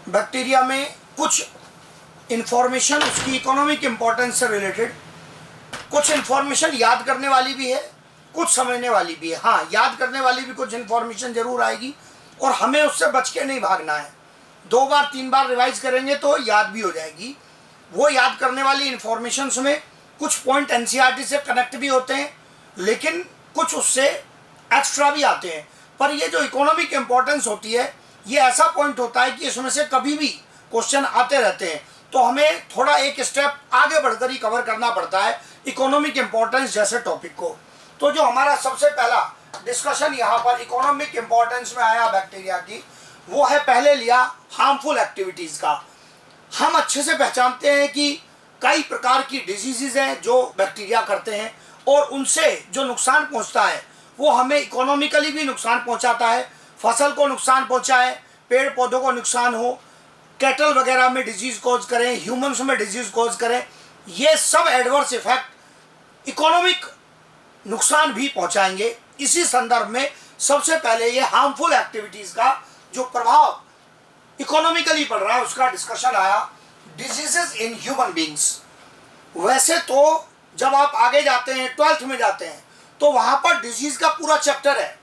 Bacteria में कुछ information उसकी इकोनॉमिक इम्पोर्टेंस से रिलेटेड, कुछ इंफॉर्मेशन याद करने वाली भी है, कुछ समझने वाली भी है। हाँ, याद करने वाली भी कुछ इंफॉर्मेशन जरूर आएगी और हमें उससे बच के नहीं भागना है। 2 बार 3 बार रिवाइज करेंगे तो याद भी हो जाएगी। वो याद करने वाली इंफॉर्मेशन में कुछ पॉइंट एनसीईआरटी से कनेक्ट भी होते हैं, लेकिन कुछ उससे एक्स्ट्रा भी आते हैं। पर ये जो इकोनॉमिक इम्पोर्टेंस होती है, ये ऐसा पॉइंट होता है कि इसमें से कभी भी क्वेश्चन आते रहते हैं, तो हमें थोड़ा एक स्टेप आगे बढ़कर ही कवर करना पड़ता है इकोनॉमिक इम्पोर्टेंस जैसे टॉपिक को। तो जो हमारा सबसे पहला डिस्कशन यहाँ पर इकोनॉमिक इम्पोर्टेंस में आया बैक्टीरिया की, वो है पहले लिया हार्मफुल एक्टिविटीज़ का। हम अच्छे से पहचानते हैं कि कई प्रकार की डिजीज़ हैं जो बैक्टीरिया करते हैं और उनसे जो नुकसान पहुंचता है वो हमें इकोनॉमिकली भी नुकसान पहुंचाता है। फसल को नुकसान पहुंचाए, पेड़ पौधों को नुकसान हो, कैटल वगैरह में डिजीज़ कॉज करें, ह्यूमन्स में डिजीज़ कॉज करें, ये सब एडवर्स इफेक्ट इकोनॉमिक नुकसान भी पहुंचाएंगे। इसी संदर्भ में सबसे पहले ये हार्मफुल एक्टिविटीज़ का जो प्रभाव इकोनॉमिकली पड़ रहा है उसका डिस्कशन आया, डिजीजेस इन ह्यूमन बींग्स। वैसे तो जब आप आगे जाते हैं 12th में जाते हैं तो वहाँ पर डिजीज़ का पूरा चैप्टर है,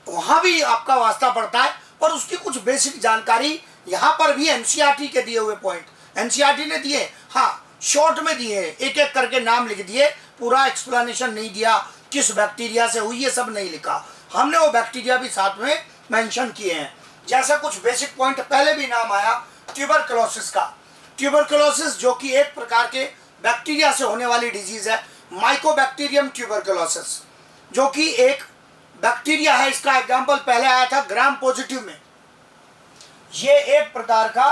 वहाँ भी आपका वास्ता पड़ता है, पर उसकी कुछ बेसिक जानकारी यहाँ पर भी एनसीईआरटी के दिए हुए पॉइंट एनसीईआरटी ने दिए, हाँ शॉर्ट में दिए, एक एक करके नाम लिख दिए, पूरा एक्सप्लेनेशन नहीं दिया किस बैक्टीरिया से हुई ये सब नहीं लिखा। हमने वो बैक्टीरिया भी साथ में मेंशन किए हैं। जैसे कुछ बेसिक पॉइंट पहले भी नाम आया ट्यूबरकुलोसिस का। ट्यूबरकुलोसिस जो कि एक प्रकार के बैक्टीरिया से होने वाली डिजीज़ है, माइकोबैक्टीरियम ट्यूबरकुलोसिस, जो कि एक बैक्टीरिया है। इसका एग्जाम्पल पहले आया था ग्राम पॉजिटिव में। ये एक प्रकार का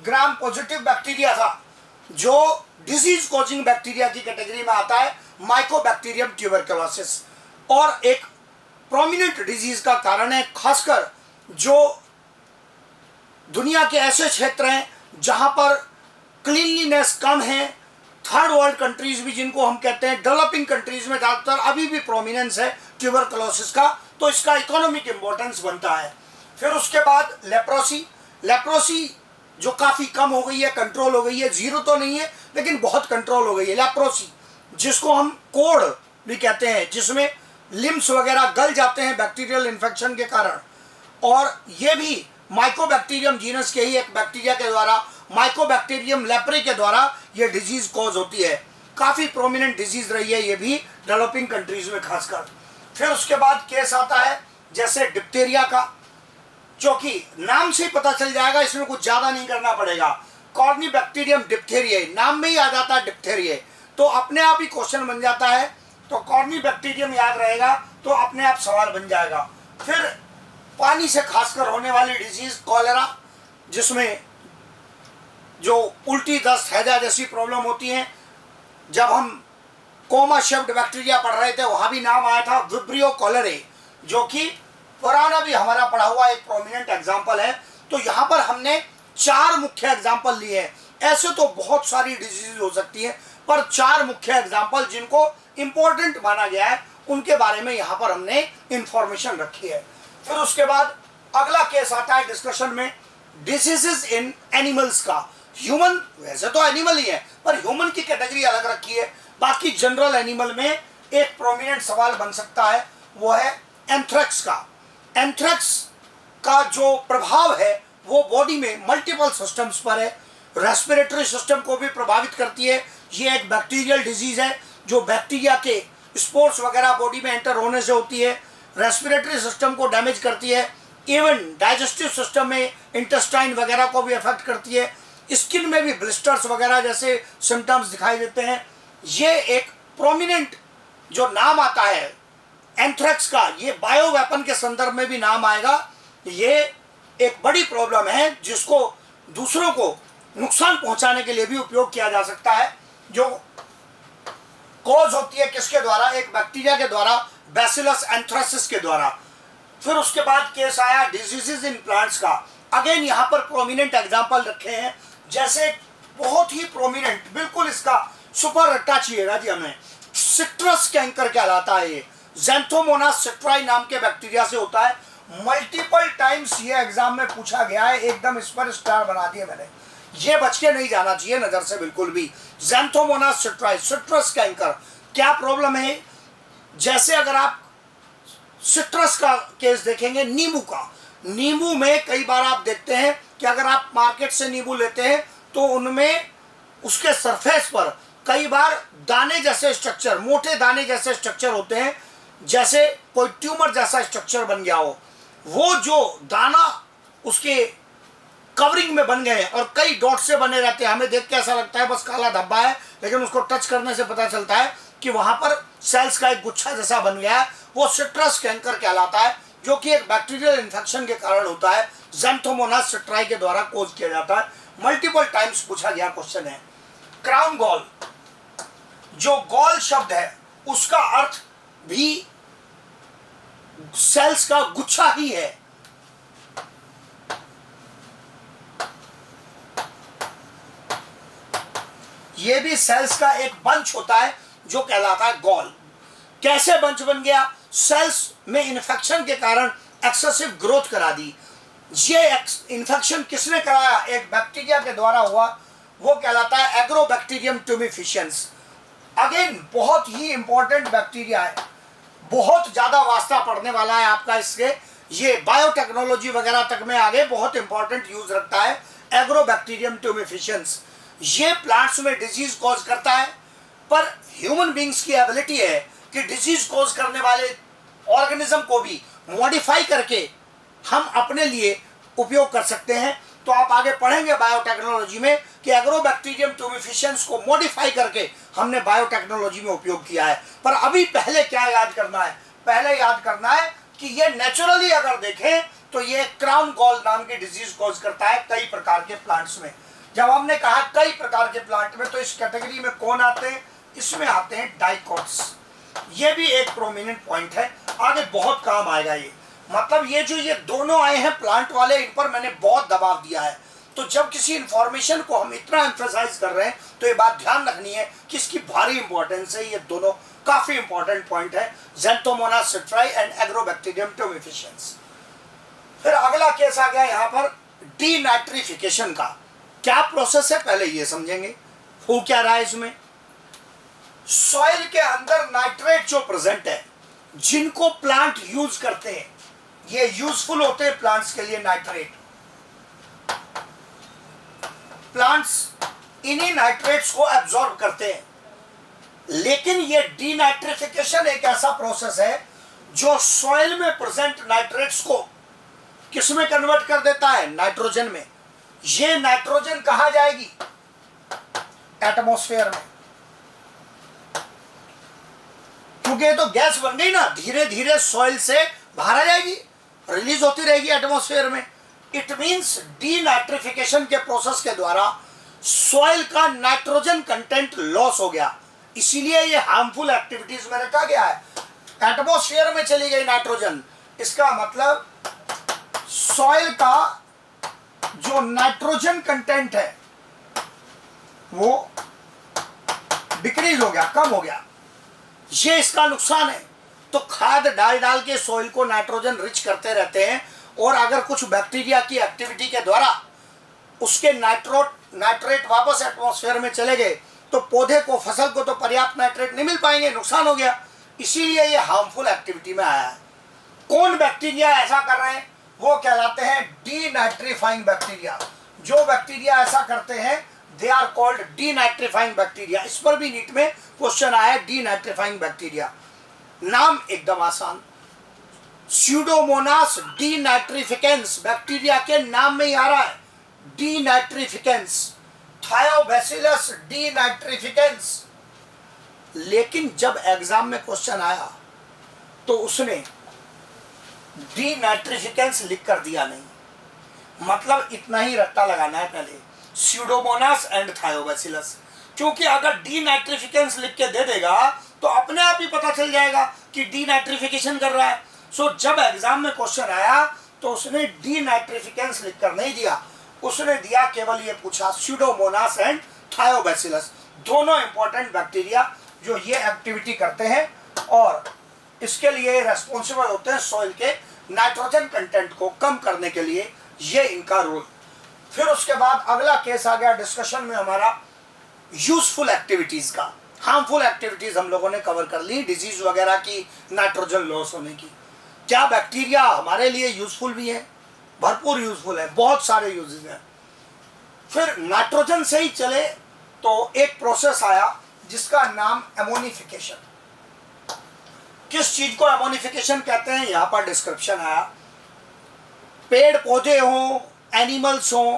ग्राम पॉजिटिव बैक्टीरिया था जो डिजीज कॉजिंग बैक्टीरिया की कैटेगरी में आता है, माइकोबैक्टीरियम ट्यूबरकुलोसिस, और एक प्रोमिनेंट डिजीज का कारण है, खासकर जो दुनिया के ऐसे क्षेत्र हैं जहां पर क्लीनलीनेस कम है, थर्ड वर्ल्ड कंट्रीज भी जिनको हम कहते हैं, डेवलपिंग कंट्रीज में ज़्यादातर अभी भी प्रोमिनेंस है ट्यूबरकुलोसिस का, तो इसका इकोनॉमिक इम्पोर्टेंस बनता है। फिर उसके बाद लेप्रोसी। लेप्रोसी जो काफ़ी कम हो गई है, कंट्रोल हो गई है, जीरो तो नहीं है लेकिन बहुत कंट्रोल हो गई है लेप्रोसी, जिसको हम कोढ़ भी कहते हैं, जिसमें लिम्स वगैरह गल जाते हैं बैक्टीरियल इन्फेक्शन के कारण। और ये भी माइकोबैक्टीरियम जीनस के ही एक बैक्टीरिया के द्वारा, माइकोबैक्टीरियम लेप्रे के द्वारा ये डिजीज़ कॉज होती है। काफ़ी प्रोमिनेंट डिजीज़ रही है ये भी डेवलपिंग कंट्रीज़ में खासकर। फिर उसके बाद केस आता है जैसे डिप्थीरिया का, जो कि नाम से ही पता चल जाएगा, इसमें कुछ ज़्यादा नहीं करना पड़ेगा। कॉर्निबैक्टीरियम डिप्थीरियाe, नाम में ही आ जाता है डिप्थीरियाe, तो अपने आप ही क्वेश्चन बन जाता है। तो कॉर्निबैक्टीरियम याद रहेगा तो अपने आप सवाल बन जाएगा। फिर पानी से खासकर होने वाली डिजीज़ कॉलेरा, जिसमें जो उल्टी दस्त हैजा जैसी प्रॉब्लम होती हैं। जब हम कोमा शेप्ड बैक्टीरिया पढ़ रहे थे वहाँ भी नाम आया था विब्रियो कॉलेरे, जो कि पुराना भी हमारा पढ़ा हुआ एक प्रोमिनेंट एग्जाम्पल है। तो यहाँ पर हमने 4 मुख्य एग्जाम्पल लिए हैं। ऐसे तो बहुत सारी डिजीज हो सकती हैं, पर 4 मुख्य एग्जाम्पल जिनको इम्पोर्टेंट माना गया है उनके बारे में यहाँ पर हमने इंफॉर्मेशन रखी है। फिर उसके बाद अगला केस आता है डिस्कशन में डिसीजेस इन एनिमल्स का। ह्यूमन वैसे तो एनिमल ही है, पर ह्यूमन की कैटेगरी अलग रखी है। बाकी जनरल एनिमल में एक प्रोमिनेंट सवाल बन सकता है, वो है एंथ्रेक्स का। एंथ्रेक्स का जो प्रभाव है वो बॉडी में मल्टीपल सिस्टम्स पर है, रेस्पिरेटरी सिस्टम को भी प्रभावित करती है। ये एक बैक्टीरियल डिजीज़ है जो बैक्टीरिया के स्पोर्स वगैरह बॉडी में एंटर होने से होती है, रेस्पिरेटरी सिस्टम को डैमेज करती है, इवन डाइजेस्टिव सिस्टम में इंटेस्टाइन वगैरह को भी अफेक्ट करती है। स्किन में भी ब्लिस्टर्स वगैरह जैसे सिम्टम्स दिखाई देते हैं। ये एक प्रोमिनेंट जो नाम आता है एंथ्रेक्स का, ये बायो वेपन के संदर्भ में भी नाम आएगा। ये एक बड़ी प्रॉब्लम है जिसको दूसरों को नुकसान पहुंचाने के लिए भी उपयोग किया जा सकता है, जो कॉज होती है किसके द्वारा, एक बैक्टीरिया के द्वारा, बैसिलस एंथ्रेसिस के द्वारा। फिर उसके बाद केस आया डिजीजेज इन प्लांट्स का। अगेन यहाँ पर प्रोमिनेंट एग्जाम्पल रखे हैं, जैसे बहुत ही प्रोमिनेंट, बिल्कुल इसका सुपर रट्टा चाहिएगा जी हमें, सिट्रस कैंकर कहलाता है। ये ज़ैंथोमोनास सिट्राई नाम के बैक्टीरिया से होता है मल्टीपल टाइम्स ये एग्जाम में पूछा गया है, एकदम इस पर स्टार बना दिए मैंने, ये बच के नहीं जाना चाहिए नजर से बिल्कुल भी। ज़ैंथोमोनास सिट्राई, सिट्रस कैंकर, क्या प्रॉब्लम है? जैसे अगर आप सिट्रस का केस देखेंगे, नींबू का, नींबू में कई बार आप देखते हैं कि अगर आप मार्केट से नींबू लेते हैं तो उनमें उसके सरफेस पर कई बार दाने जैसे स्ट्रक्चर, मोटे दाने जैसे स्ट्रक्चर होते हैं, जैसे कोई ट्यूमर जैसा स्ट्रक्चर बन गया हो। वो जो दाना उसके कवरिंग में बन गए और कई डॉट से बने रहते हैं, हमें देख के ऐसा लगता है बस काला धब्बा है, लेकिन उसको टच करने से पता चलता है कि वहां पर सेल्स का एक गुच्छा जैसा बन गया है। वो सिट्रस कैंकर कहलाता है, जो कि एक बैक्टीरियल इन्फेक्शन के कारण होता है। ज़ैंथोमोनास सिट्राई के द्वारा कोज किया जाता है। मल्टीपल टाइम्स पूछा गया क्वेश्चन है। क्राउन गॉल, जो गॉल शब्द है उसका अर्थ भी सेल्स का गुच्छा ही है। ये भी सेल्स का एक बंच होता है जो कहलाता है गॉल। कैसे बंच बन गया? सेल्स में इन्फेक्शन के कारण एक्सेसिव ग्रोथ करा दी। ये इन्फेक्शन किसने कराया? एक बैक्टीरिया के द्वारा हुआ, वो कहलाता है एग्रोबैक्टीरियम ट्यूमिफिशियंस। अगेन बहुत ही इंपॉर्टेंट बैक्टीरिया है, बहुत ज्यादा वास्ता पड़ने वाला है आपका इसके, ये बायोटेक्नोलॉजी वगैरह तक में आगे बहुत इंपॉर्टेंट यूज रखता है एग्रोबैक्टीरियम ट्यूमिफिशियंस। ये प्लांट्स में डिजीज कॉज करता है, पर ह्यूमन बींग्स की एबिलिटी है कि डिजीज कॉज करने वाले ऑर्गेनिज्म को भी मॉडिफाई करके हम अपने लिए उपयोग कर सकते हैं। तो आप आगे पढ़ेंगे बायोटेक्नोलॉजी में कि एग्रोबैक्टीरियम ट्यूमिफिशियंस को मॉडिफाई करके हमने बायोटेक्नोलॉजी में उपयोग किया है। पर अभी पहले क्या याद करना है? पहले याद करना है कि ये नेचुरली अगर देखें तो ये क्राउन गॉल नाम की डिजीज कॉज करता है कई प्रकार के प्लांट्स में। जब हमने कहा कई प्रकार के प्लांट में, तो इस कैटेगरी में कौन आते हैं? इसमें आते हैं डाइकोट्स। ये भी एक प्रोमिनेंट पॉइंट है, आगे बहुत काम आएगा ये। मतलब ये जो ये दोनों आए हैं प्लांट वाले, इन पर मैंने बहुत दबाव दिया है। तो जब किसी इंफॉर्मेशन को हम इतना एम्फेसाइज कर रहे हैं तो ये बात ध्यान रखनी है कि इसकी भारी इंपॉर्टेंस है। ये दोनों काफी इंपॉर्टेंट पॉइंट है, ज़ैंथोमोनास सिट्राई एंड एग्रोबैक्टीरियम ट्यूमिफिशियंस। फिर अगला केस आ गया यहाँ पर डीनाइट्रिफिकेशन का। क्या प्रोसेस है पहले ये समझेंगे। हो क्या रहा है इसमें? सॉइल के अंदर नाइट्रेट जो प्रेजेंट है, जिनको प्लांट यूज करते हैं, ये यूजफुल होते हैं प्लांट्स के लिए। नाइट्रेट, प्लांट्स इन्हीं नाइट्रेट्स को एब्जॉर्ब करते हैं। लेकिन ये डीनाइट्रिफिकेशन एक ऐसा प्रोसेस है जो सॉइल में प्रेजेंट नाइट्रेट्स को किस में कन्वर्ट कर देता है? नाइट्रोजन में। ये नाइट्रोजन कहां जाएगी? एटमॉस्फेयर में। क्योंकि ये तो गैस बन गई ना, धीरे धीरे सॉइल से बाहर आ जाएगी, रिलीज होती रहेगी एटमॉस्फेयर में। इट मींस डीनाइट्रिफिकेशन के प्रोसेस के द्वारा सॉइल का नाइट्रोजन कंटेंट लॉस हो गया, इसीलिए ये हार्मफुल एक्टिविटीज में रखा गया है। एटमॉस्फेयर में चली गई नाइट्रोजन, इसका मतलब सॉइल का जो नाइट्रोजन कंटेंट है वो डिक्रीज हो गया, कम हो गया। ये इसका नुकसान है। तो खाद डाल डाल के सॉइल को नाइट्रोजन रिच करते रहते हैं, और अगर कुछ बैक्टीरिया की एक्टिविटी के द्वारा उसके नाइट्रेट वापस एटमॉस्फेयर में चले गए तो पौधे को, फसल को तो पर्याप्त नाइट्रेट नहीं मिल पाएंगे, नुकसान हो गया। इसीलिए ये हार्मफुल एक्टिविटी में आया है। कौन बैक्टीरिया ऐसा कर रहे हैं? वो कहलाते हैं डीनाइट्रीफाइंग बैक्टीरिया। जो बैक्टीरिया ऐसा करते हैं they are called denitrifying bacteria. इस पर भी नीट में क्वेश्चन आया है, डीनाइट्रीफाइंग बैक्टीरिया। नाम एकदम आसान, स्यूडोमोनास डीनाइट्रिफिकेंस, बैक्टीरिया के नाम में ही आ रहा है डीनाइट्रिफिकेंस। थायोबैसिलस डीनाइट्रिफिकेंस। लेकिन जब एग्जाम में क्वेश्चन आया तो उसने डीनाइट्रिफिकेंस लिख कर दिया नहीं, मतलब इतना ही रट्टा लगाना है पहले, स्यूडोमोनास एंड थायोबैसिलस। क्योंकि अगर डीनाइट्रिफिकेंस लिख के दे देगा तो अपने आप ही पता चल जाएगा कि डीनाइट्रिफिकेशन कर रहा है। सो जब एग्जाम में क्वेश्चन आया तो उसने डीनाइट्रिफिकेंस लिख कर नहीं दिया, उसने दिया केवल ये पूछा स्यूडोमोनास एंड थायोबैसिलस, दोनों इंपॉर्टेंट बैक्टीरिया जो ये एक्टिविटी करते हैं और इसके लिए रेस्पॉन्सिबल होते हैं सॉइल के नाइट्रोजन कंटेंट को कम करने के लिए ये इनका रोल। फिर उसके बाद अगला केस आ गया डिस्कशन में हमारा यूजफुल एक्टिविटीज का। हार्मफुल एक्टिविटीज हम लोगों ने कवर कर ली, डिजीज वगैरह की, नाइट्रोजन लॉस होने की। क्या बैक्टीरिया हमारे लिए यूजफुल भी है? भरपूर यूजफुल है, बहुत सारे यूजेस हैं। फिर नाइट्रोजन से ही चले तो एक प्रोसेस आया जिसका नाम एमोनिफिकेशन। किस चीज को एमोनिफिकेशन कहते हैं यहां पर डिस्क्रिप्शन आया। पेड़ पौधे हों, एनिमल्स हों,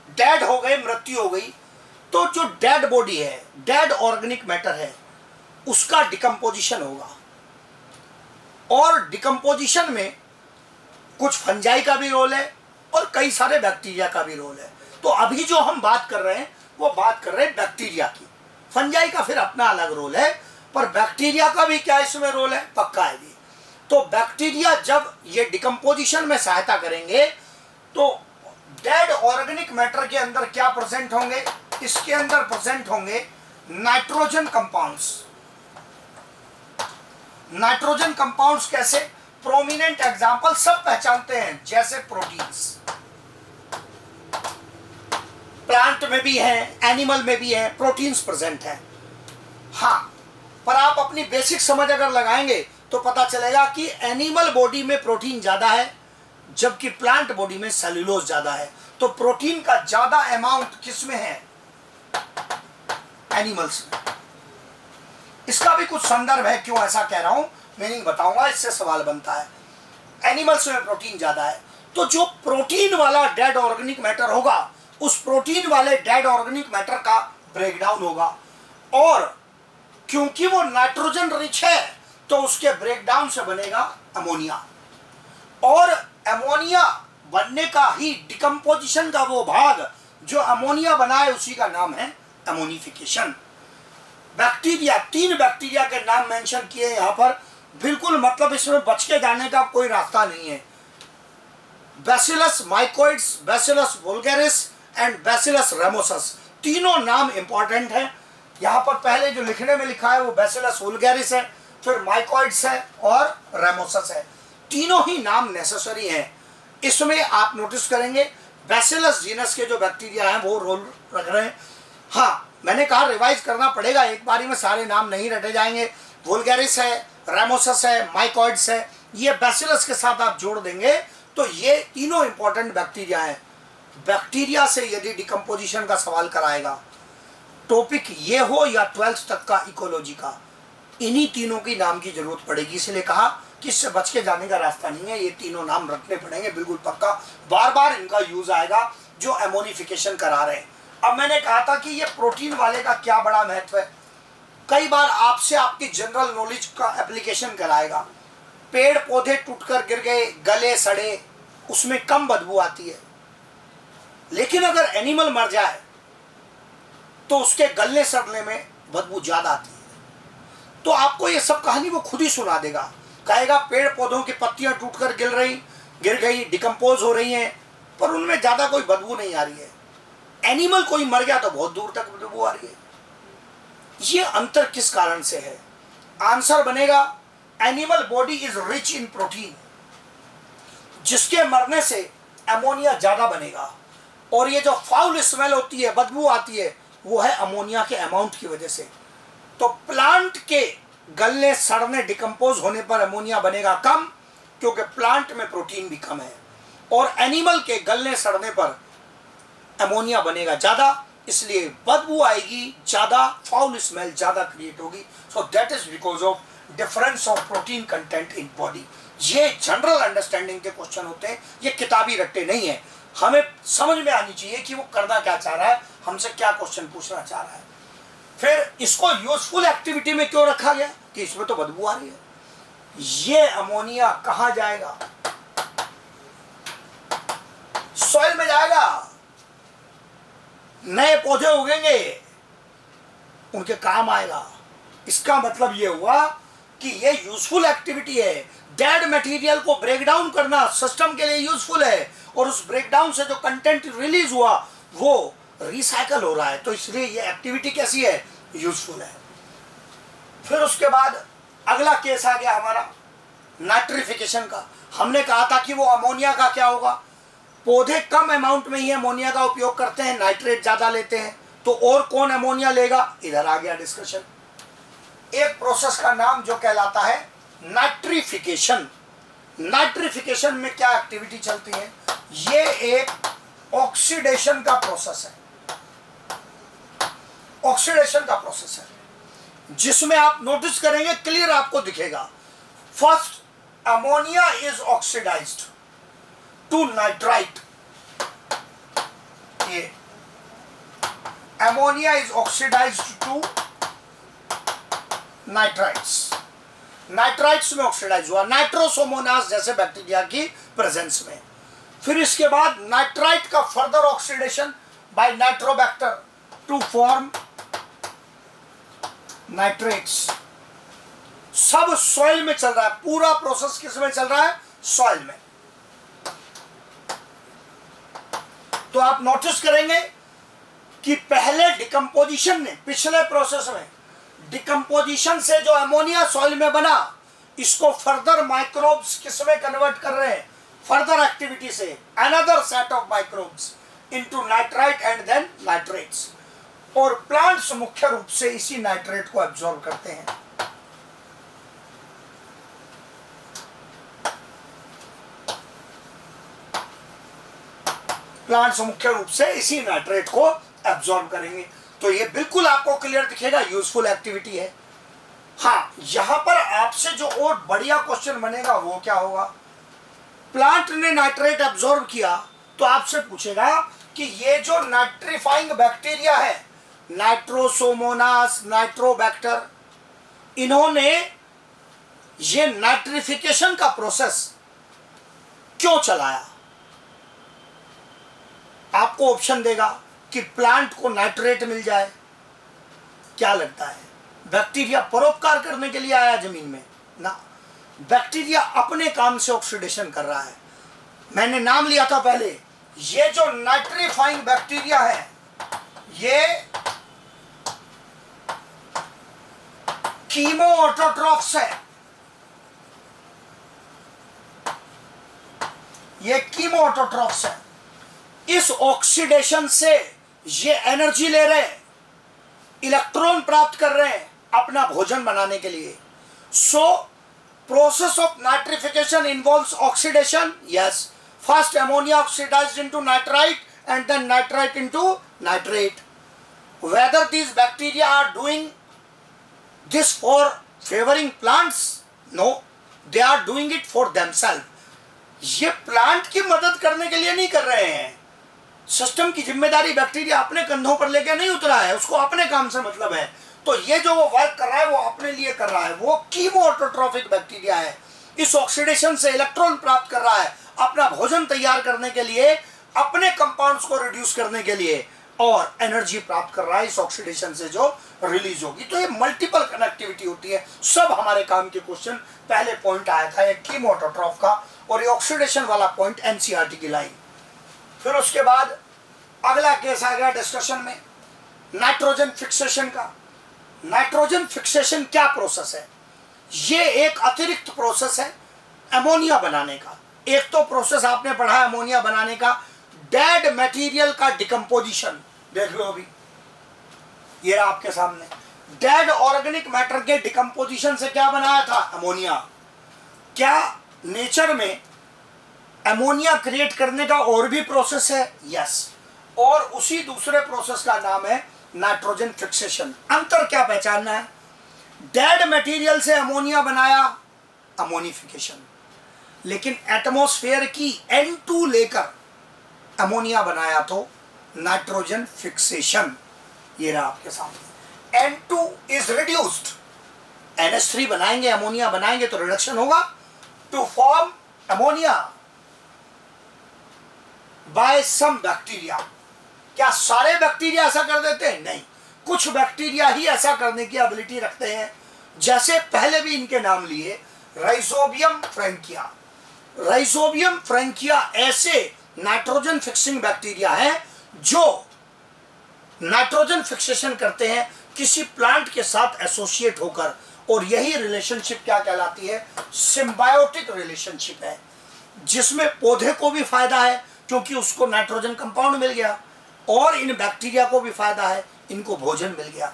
डेड हो गए, मृत्यु हो गई, तो जो डेड बॉडी है, डेड ऑर्गेनिक मैटर है, उसका डिकम्पोजिशन होगा। और डिकम्पोजिशन में कुछ फंजाई का भी रोल है और कई सारे बैक्टीरिया का भी रोल है। तो अभी जो हम बात कर रहे हैं वो बात कर रहे हैं बैक्टीरिया की। फंजाई का फिर अपना अलग रोल है, पर बैक्टीरिया का भी क्या इसमें रोल है? पक्का है भी। तो बैक्टीरिया जब ये डिकम्पोजिशन में सहायता करेंगे तो डेड ऑर्गेनिक मैटर के अंदर क्या प्रेजेंट होंगे? इसके अंदर प्रेजेंट होंगे नाइट्रोजन कंपाउंड्स। नाइट्रोजन कंपाउंड्स कैसे? प्रोमिनेंट एग्जांपल सब पहचानते हैं, जैसे प्रोटीन्स। प्लांट में भी है, एनिमल में भी है, प्रोटीन्स प्रेजेंट है। हाँ, पर आप अपनी बेसिक समझ अगर लगाएंगे तो पता चलेगा कि एनिमल बॉडी में प्रोटीन ज्यादा है जबकि प्लांट बॉडी में सेल्यूलोज ज्यादा है। तो प्रोटीन का ज्यादा अमाउंट किसमें है? एनिमल्स में। इसका भी कुछ संदर्भ है, क्यों ऐसा कह रहा हूं, मीनिंग बताऊंगा, इससे सवाल बनता है। एनिमल्स में प्रोटीन ज्यादा है, तो जो प्रोटीन वाला डेड ऑर्गेनिक मैटर होगा, उस प्रोटीन वाले डेड ऑर्गेनिक मैटर का ब्रेकडाउन होगा। और क्योंकि वो नाइट्रोजन रिच है तो उसके ब्रेकडाउन से बनेगा अमोनिया। और अमोनिया बनने का ही डिकम्पोजिशन का वो भाग जो अमोनिया बनाए, उसी का नाम है एमोनिफिकेशन। बैक्टीरिया, 3 बैक्टीरिया के नाम मेंशन किए यहाँ पर, बिल्कुल मतलब इसमें बच के जाने का कोई रास्ता नहीं है। बैसिलस माइकोइड्स, बैसिलस वुल्गैरिस एंड बैसिलस रेमोसस, तीनों नाम इंपॉर्टेंट है। यहाँ पर पहले जो लिखने में लिखा है वो बैसिलस वुल्गैरिस है, फिर माइकोइड्स है और रेमोसस है। तीनों ही नाम नेसेसरी हैं। इसमें आप नोटिस करेंगे बैसिलस जीनस के जो बैक्टीरिया हैं वो रोल रख रहे हैं। हाँ, मैंने कहा रिवाइज करना पड़ेगा, एक बारी में सारे नाम नहीं रटे जाएंगे। वुल्गैरिस है, रेमोसस है, माइकोइड्स है, ये बैसिलस के साथ आप जोड़ देंगे तो ये तीनों इंपॉर्टेंट बैक्टीरिया हैं। बैक्टीरिया से यदि डिकम्पोजिशन का सवाल कराएगा, टॉपिक ये हो या 12th तक का इकोलॉजी का, इन्हीं तीनों की नाम की जरूरत पड़ेगी। इसलिए कहा कि इससे बच के जाने का रास्ता नहीं है, ये तीनों नाम रखने पड़ेंगे बिल्कुल पक्का। बार बार इनका यूज आएगा जो एमोनिफिकेशन करा रहे हैं। अब मैंने कहा था कि ये प्रोटीन वाले का क्या बड़ा महत्व है। कई बार आपसे आपकी जनरल नॉलेज का एप्लीकेशन कराएगा। पेड़ पौधे टूटकर गिर गए, गले सड़े, उसमें कम बदबू आती है, लेकिन अगर एनिमल मर जाए तो उसके गलने सड़ने में बदबू ज्यादा आती है। तो आपको ये सब कहानी वो खुद ही सुना देगा, कहेगा पेड़ पौधों की पत्तियां टूटकर गिर गई, डिकम्पोज हो रही हैं, पर उनमें ज्यादा कोई बदबू नहीं आ रही है। एनिमल कोई मर गया तो बहुत दूर तक बदबू आ रही है। ये अंतर किस कारण से है? आंसर बनेगा animal body is rich in protein, जिसके मरने से अमोनिया ज्यादा बनेगा। और ये जो फाउल स्मेल होती है, बदबू आती है, वो है अमोनिया के अमाउंट की वजह से। तो प्लांट के गलने सड़ने डिकम्पोज होने पर अमोनिया बनेगा कम, क्योंकि प्लांट में प्रोटीन भी कम है। और एनिमल के गलने सड़ने पर अमोनिया बनेगा ज्यादा, इसलिए बदबू आएगी ज्यादा, फाउल स्मेल ज्यादा क्रिएट होगी। So that is because of difference of protein content in body. ये जनरल अंडरस्टैंडिंग के क्वेश्चन होते हैं, ये किताबी रट्टे नहीं है। हमें समझ में आनी चाहिए कि वो करना क्या चाह रहा है, हमसे क्या क्वेश्चन पूछना चाह रहा है। फिर इसको यूजफुल एक्टिविटी में क्यों रखा गया कि इसमें तो बदबू आ रही है। ये अमोनिया कहां जाएगा? सॉइल में जाएगा, नए पौधे उगेंगे, उनके काम आएगा। इसका मतलब ये हुआ कि ये यूजफुल एक्टिविटी है। डेड मटेरियल को ब्रेक डाउन करना सिस्टम के लिए यूजफुल है, और उस ब्रेकडाउन से जो कंटेंट रिलीज हुआ वो रिसाइकल हो रहा है। तो इसलिए ये एक्टिविटी कैसी है? यूजफुल है। फिर उसके बाद अगला केस आ गया हमारा नाइट्रिफिकेशन का। हमने कहा था कि वो अमोनिया का क्या होगा, पौधे कम अमाउंट में ही अमोनिया का उपयोग करते हैं, नाइट्रेट ज्यादा लेते हैं, तो और कौन अमोनिया लेगा, इधर आ गया डिस्कशन। एक प्रोसेस का नाम जो कहलाता है नाइट्रिफिकेशन। नाइट्रिफिकेशन में क्या एक्टिविटी चलती है, ये एक ऑक्सीडेशन का प्रोसेस है, ऑक्सीडेशन का प्रोसेस है, जिसमें आप नोटिस करेंगे क्लियर आपको दिखेगा। First ammonia is oxidised to nitrite, ये ammonia is oxidised to nitrites, nitrites में ऑक्सीडाइज हुआ नाइट्रोसोमोनास जैसे बैक्टीरिया की प्रेजेंस में। फिर इसके बाद नाइट्राइट का further oxidation by Nitrobacter to form nitrates. सब सॉइल में चल रहा है, पूरा प्रोसेस किस में चल रहा है, सॉइल में। तो आप नोटिस करेंगे कि पहले डिकम्पोजिशन ने, पिछले प्रोसेस में डिकम्पोजिशन से जो अमोनिया सॉइल में बना, इसको फर्दर माइक्रोब्स किसमें कन्वर्ट कर रहे हैं, फर्दर एक्टिविटी से another set of microbes into nitrite and then nitrates. और प्लांट्स मुख्य रूप से इसी नाइट्रेट को एब्जॉर्ब करते हैं। प्लांट्स मुख्य रूप से इसी नाइट्रेट को एब्जॉर्ब करेंगे। तो ये बिल्कुल आपको क्लियर दिखेगा, यूजफुल एक्टिविटी है। हाँ, यहां पर आपसे जो और बढ़िया क्वेश्चन बनेगा वो क्या होगा, प्लांट ने नाइट्रेट एब्जॉर्ब किया तो आपसे पूछेगा कि ये जो नाइट्रीफाइंग बैक्टीरिया है, नाइट्रोसोमोनास, नाइट्रोबैक्टर, इन्होंने ये नाइट्रिफिकेशन का प्रोसेस क्यों चलाया। आपको ऑप्शन देगा कि प्लांट को नाइट्रेट मिल जाए। क्या लगता है, बैक्टीरिया परोपकार करने के लिए आया जमीन में ना, बैक्टीरिया अपने काम से ऑक्सीडेशन कर रहा है। मैंने नाम लिया था पहले, ये जो नाइट्रीफाइंग बैक्टीरिया है ये कीमो ऑटोट्रॉफ्स है, ये कीमो ऑटोट्रॉफ्स है। इस ऑक्सीडेशन से ये एनर्जी ले रहे हैं, इलेक्ट्रॉन प्राप्त कर रहे हैं अपना भोजन बनाने के लिए। So process of nitrification involves oxidation, yes. First ammonia oxidized into nitrite and then nitrite into nitrate. Whether these bacteria are doing this for favoring plants, no, they are doing it for themselves। ये plant की मदद करने के लिए नहीं कर रहे हैं, सिस्टम की जिम्मेदारी बैक्टीरिया अपने कंधों पर लेके नहीं उतरा है, उसको अपने काम से मतलब है। तो ये जो वो वर्क कर रहा है वो अपने लिए कर रहा है, वो कीमोऑटोट्रॉफिक बैक्टीरिया है। इस ऑक्सीडेशन से इलेक्ट्रॉन प्राप्त कर रहा है अपना भोजन तैयार करने के लिए, अपने कंपाउंड्स को रिड्यूस करने के लिए, और एनर्जी प्राप्त कर रहा है इस ऑक्सीडेशन से जो रिलीज होगी। तो ये मल्टीपल कनेक्टिविटी होती है। सब हमारे काम के क्वेश्चन, पहले पॉइंट आया था एक कीमोऑटोट्रॉफ का, और ये ऑक्सीडेशन वाला पॉइंट एनसीईआरटी की लाइन। फिर उसके बाद अगला केस आ गया डिस्कशन में नाइट्रोजन फिक्सेशन का। नाइट्रोजन फिक्सेशन क्या प्रोसेस है, ये एक अतिरिक्त प्रोसेस है अमोनिया बनाने का। एक तो प्रोसेस आपने पढ़ा है अमोनिया बनाने का, डेड मटेरियल का डिकम्पोजिशन। देख लो अभी ये आपके सामने, डेड ऑर्गेनिक मैटर के डिकम्पोजिशन से क्या बनाया था, अमोनिया। क्या नेचर में अमोनिया क्रिएट करने का और भी प्रोसेस है, यस। और उसी दूसरे प्रोसेस का नाम है नाइट्रोजन फिक्सेशन। अंतर क्या पहचानना है, डेड मटेरियल से अमोनिया बनाया, अमोनिफिकेशन, लेकिन एटमॉस्फेयर की N2 लेकर अमोनिया बनाया तो नाइट्रोजन फिक्सेशन। ये रहा आपके सामने, N2 इज रिड्यूस्ड, NH3 बनाएंगे, अमोनिया बनाएंगे तो रिडक्शन होगा, to form ammonia by some bacteria. क्या सारे बैक्टीरिया ऐसा कर देते हैं, नहीं, कुछ बैक्टीरिया ही ऐसा करने की एबिलिटी रखते हैं। जैसे पहले भी इनके नाम लिए, राइजोबियम फ्रैंकिया। राइजोबियम फ्रैंकिया ऐसे नाइट्रोजन फिक्सिंग बैक्टीरिया है जो नाइट्रोजन फिक्सेशन करते हैं किसी प्लांट के साथ एसोसिएट होकर, और यही रिलेशनशिप क्या कहलाती है? सिम्बायोटिक रिलेशनशिप है, जिसमें पौधे को भी फायदा है क्योंकि उसको नाइट्रोजन कंपाउंड मिल गया, और इन बैक्टीरिया को भी फायदा है, इनको भोजन मिल गया।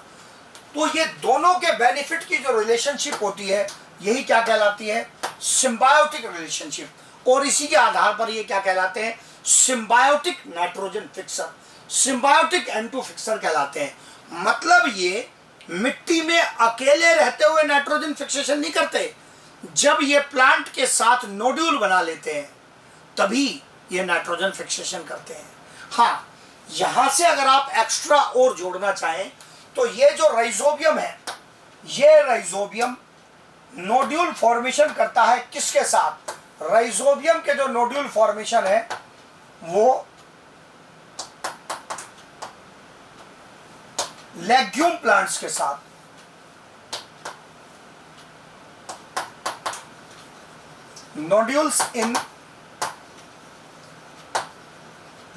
तो ये दोनों के बेनिफिट की जो रिलेशनशिप होती है यही क्या कहलाती है? Symbiotic relationship. और इसी के आधार पर ये क्या कहलाते हैं? Symbiotic nitrogen fixer, symbiotic N2 fixer कहलाते हैं। मतलब ये मिट्टी में अकेले रहते हुए नाइट्रोजन फिक्सेशन नहीं करते, जब ये प्लांट के साथ नोड्यूल बना लेते हैं तभी ये नाइट्रोजन फिक्सेशन करते हैं। हाँ, यहां से अगर आप एक्स्ट्रा और जोड़ना चाहें तो ये जो राइजोबियम है, ये राइजोबियम नोड्यूल फॉर्मेशन करता है किसके साथ? राइजोबियम के जो नोड्यूल फॉर्मेशन है वो लेग्यूम प्लांट्स के साथ। नोड्यूल्स इन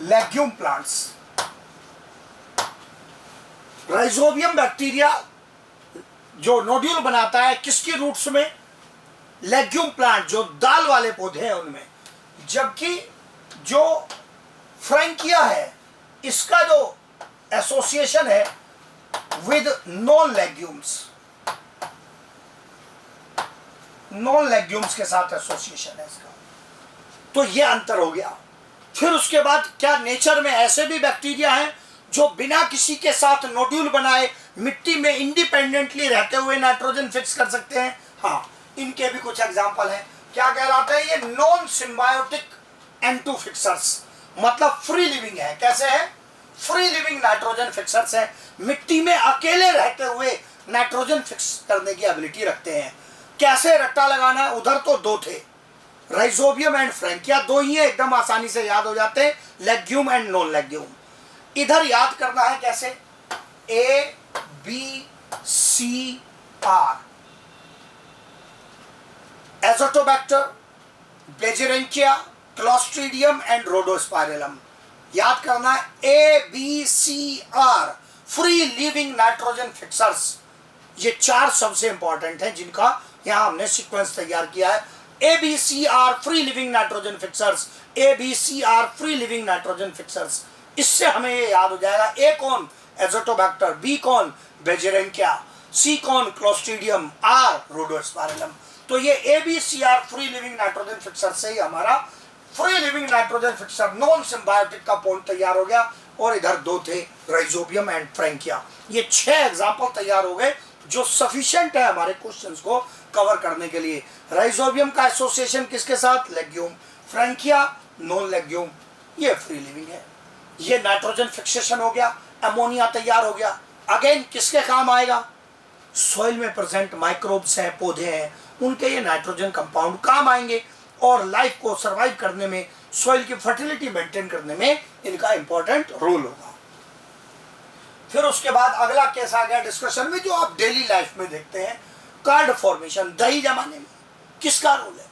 लेग्यूम प्लांट्स। राइजोबियम बैक्टीरिया जो नोड्यूल बनाता है किसकी रूट्स में? लेग्यूम प्लांट, जो दाल वाले पौधे हैं उनमें। जबकि जो फ्रैंकिया है, इसका जो एसोसिएशन है with non legumes, non legumes के साथ एसोसिएशन है इसका। तो ये अंतर हो गया। फिर उसके बाद क्या नेचर में ऐसे भी बैक्टीरिया हैं जो बिना किसी के साथ नोड्यूल बनाए मिट्टी में इंडिपेंडेंटली रहते हुए नाइट्रोजन फिक्स कर सकते हैं? हाँ, इनके भी कुछ एग्जांपल हैं। क्या कहलाते हैं ये? नॉन सिम्बायोटिक N2 फिक्सर्स, मतलब फ्री लिविंग है। कैसे है? फ्री लिविंग नाइट्रोजन फिक्सर्स है, मिट्टी में अकेले रहते हुए नाइट्रोजन फिक्स करने की एबिलिटी रखते हैं। कैसे रट्टा लगाना? उधर तो दो थे, राइजोबियम एंड फ्रैंकिया, दो ही है, एकदम आसानी से याद हो जाते हैं, लेग्यूम एंड नॉन लेग्यूम। इधर याद करना है कैसे? ABCR, Azotobacter, Beijerinckia, Clostridium and Rhodospirillum. याद करना है ABCR, free living nitrogen fixers. ये चार सबसे इंपॉर्टेंट हैं जिनका यहां हमने सीक्वेंस तैयार किया है। ABCR free living nitrogen fixers, ABCR free living nitrogen fixers. इससे हमें ये याद हो जाएगा, A कौन? एजोटोबैक्टर, B कौन? बेजिरेंकिया, C कौन? Clostridium, R रोडोस्पाइरलम। तो ये ABCR free living nitrogen fixer से ही हमारा free living nitrogen fixer non symbiotic का पॉइंट तैयार हो गया। और इधर दो थे, राइजोबियम एंड फ्रैंकिया। ये 6 एग्जाम्पल तैयार हो गए जो सफिशिएंट है हमारे क्वेश्चंस को कवर करने के लिए। राइजोबियम का एसोसिएशन किसके साथ? लेग्यूम। फ्रैंकिया नॉन लेग्यूम, ये फ्री लिविंग है। ये नाइट्रोजन फिक्सेशन हो गया, अमोनिया तैयार हो गया। अगेन किसके काम आएगा? सॉइल में प्रेजेंट माइक्रोब्स हैं, पौधे हैं, उनके ये नाइट्रोजन कंपाउंड काम आएंगे और लाइफ को सरवाइव करने में, सॉइल की फर्टिलिटी मेंटेन करने में इनका इंपॉर्टेंट रोल होगा। फिर उसके बाद अगला केस आ गया डिस्कशन में, जो आप डेली लाइफ में देखते हैं, कार्ड फॉर्मेशन। दही जमाने में किसका रोल है?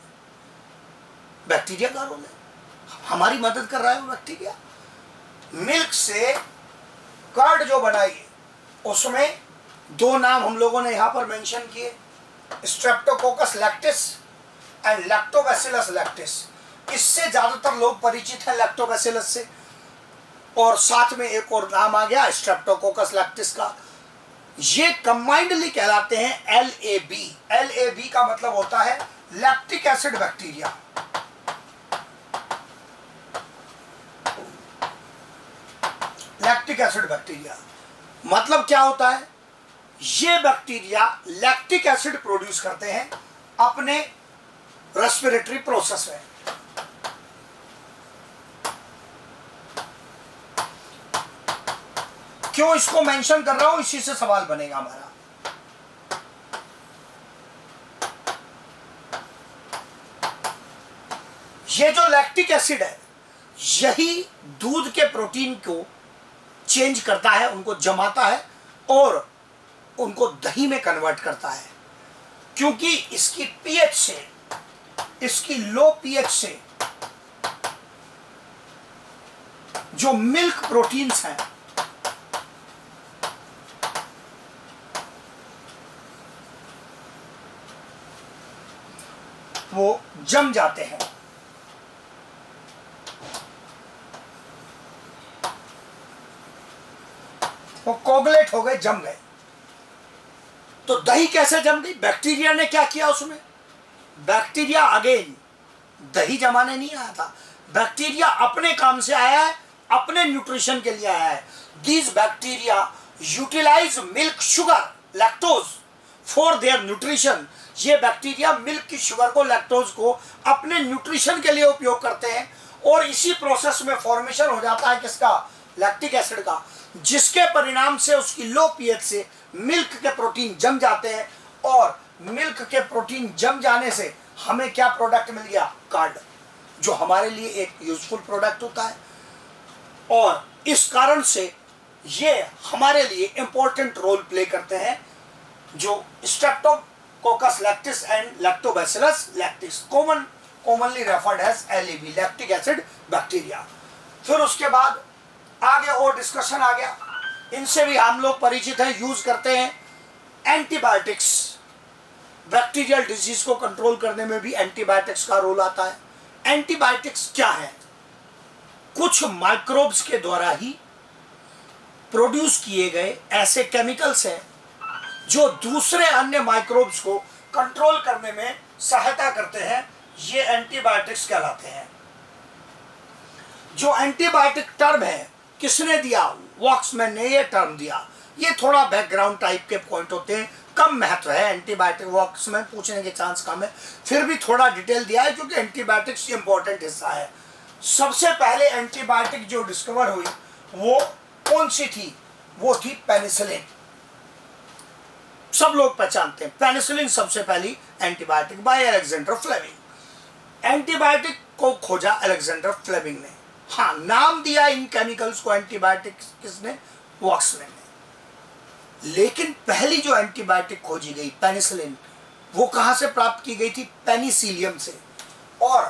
बैक्टीरिया का रोल है, हमारी मदद कर रहा है वो बैक्टीरिया। मिल्क से कर्ड जो बनाई उसमें 2 नाम हम लोगों ने यहां पर मेंशन किए, Streptococcus lactis and lactobacillus lactis. इससे ज्यादातर लोग परिचित हैं लैक्टोबैसिलस से, और साथ में एक और नाम आ गया स्ट्रेप्टोकोकस लैक्टिस का। ये कंबाइंडली कहलाते हैं LAB। LAB का मतलब होता है lactic acid bacteria. Lactic acid bacteria मतलब क्या होता है? ये बैक्टीरिया लैक्टिक एसिड प्रोड्यूस करते हैं अपने रेस्पिरेटरी प्रोसेस में। क्यों इसको मेंशन कर रहा हूं? इसी से सवाल बनेगा हमारा। ये जो लैक्टिक एसिड है यही दूध के प्रोटीन को चेंज करता है, उनको जमाता है और उनको दही में कन्वर्ट करता है। क्योंकि इसकी पीएच से, इसकी लो पीएच से जो मिल्क प्रोटीन्स हैं वो जम जाते हैं। वो कोगुलेट हो गए, जम गए। तो दही कैसे जम गई? बैक्टीरिया ने क्या किया उसमें? बैक्टीरिया अगेन दही जमाने नहीं आया था, बैक्टीरिया अपने काम से आया है, अपने न्यूट्रिशन के लिए आया है। These bacteria utilize milk sugar lactose for their nutrition. ये बैक्टीरिया मिल्क की शुगर को, लैक्टोज को अपने न्यूट्रिशन के लिए उपयोग करते हैं, और इसी प्रोसेस में फॉर्मेशन हो जाता है किसका? लैक्टिक एसिड का, जिसके परिणाम से उसकी लो पीएच से मिल्क के प्रोटीन जम जाते हैं, और मिल्क के प्रोटीन जम जाने से हमें क्या प्रोडक्ट मिल गया? कार्ड, जो हमारे लिए एक यूजफुल प्रोडक्ट होता है। और इस कारण से ये हमारे लिए इंपॉर्टेंट रोल प्ले करते हैं, जो streptococcus lactis and lactobacillus lactis, commonly referred as LAB, lactic acid bacteria. फिर उसके बाद आगे और डिस्कशन आ गया, इनसे भी हम लोग परिचित हैं, यूज करते हैं। एंटीबायोटिक्स, बैक्टीरियल डिजीज को कंट्रोल करने में भी एंटीबायोटिक्स का रोल आता है। एंटीबायोटिक्स क्या है? कुछ माइक्रोब्स के द्वारा ही प्रोड्यूस किए गए ऐसे केमिकल्स हैं जो दूसरे अन्य माइक्रोब्स को कंट्रोल करने में सहायता करते हैं, ये एंटीबायोटिक्स कहलाते हैं। जो एंटीबायोटिक टर्म है किसने दिया? वॉक्समैन ने ये टर्म दिया। ये थोड़ा बैकग्राउंड टाइप के पॉइंट होते हैं, कम महत्व है एंटीबायोटिक, वॉक्समैन पूछने के चांस कम है, फिर भी थोड़ा डिटेल दिया है क्योंकि एंटीबायोटिक्स इंपॉर्टेंट हिस्सा है। सबसे पहले एंटीबायोटिक जो डिस्कवर हुई वो कौन सी थी? वो थी पेनिसिलिन। सब लोग पहचानते हैं पेनिसिलिन, सबसे पहली antibiotic by Alexander Fleming. Antibiotic को खोजा अलेक्जेंडर फ्लेमिंग ने। हाँ, नाम दिया इन केमिकल्स को एंटीबायोटिक किसने? वॉक्समैन ने। लेकिन पहली जो एंटीबायोटिक खोजी गई पेनिसिलिन, वो कहां से प्राप्त की गई थी? पेनिसिलियम से। और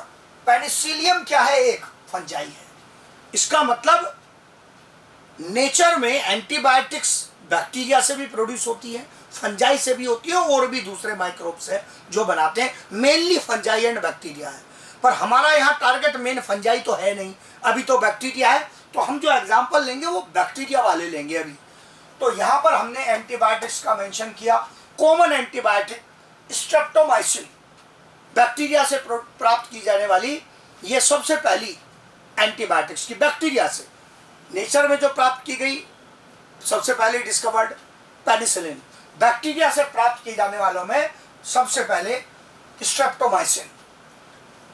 पेनिसिलियम क्या है? एक फंजाई है। इसका मतलब नेचर में एंटीबायोटिक्स बैक्टीरिया से भी प्रोड्यूस होती है, फंजाई से भी होती है, और भी दूसरे माइक्रोब्स है जो बनाते हैं। मेनली फंजाई एंड बैक्टीरिया है, पर हमारा यहाँ टारगेट मेन फंजाई तो है नहीं, अभी तो बैक्टीरिया है। तो हम जो एग्जाम्पल लेंगे वो बैक्टीरिया वाले लेंगे अभी। तो यहाँ पर हमने एंटीबायोटिक्स का मेंशन किया। कॉमन एंटीबायोटिक स्ट्रेप्टोमाइसिन, बैक्टीरिया से प्राप्त की जाने वाली ये सबसे पहली एंटीबायोटिक्स की, बैक्टीरिया से नेचर में जो प्राप्त की गई, सबसे पहले डिस्कवर्ड पेनिसिलिन। बैक्टीरिया से प्राप्त की जाने वालों में सबसे पहले स्ट्रेप्टोमाइसिन।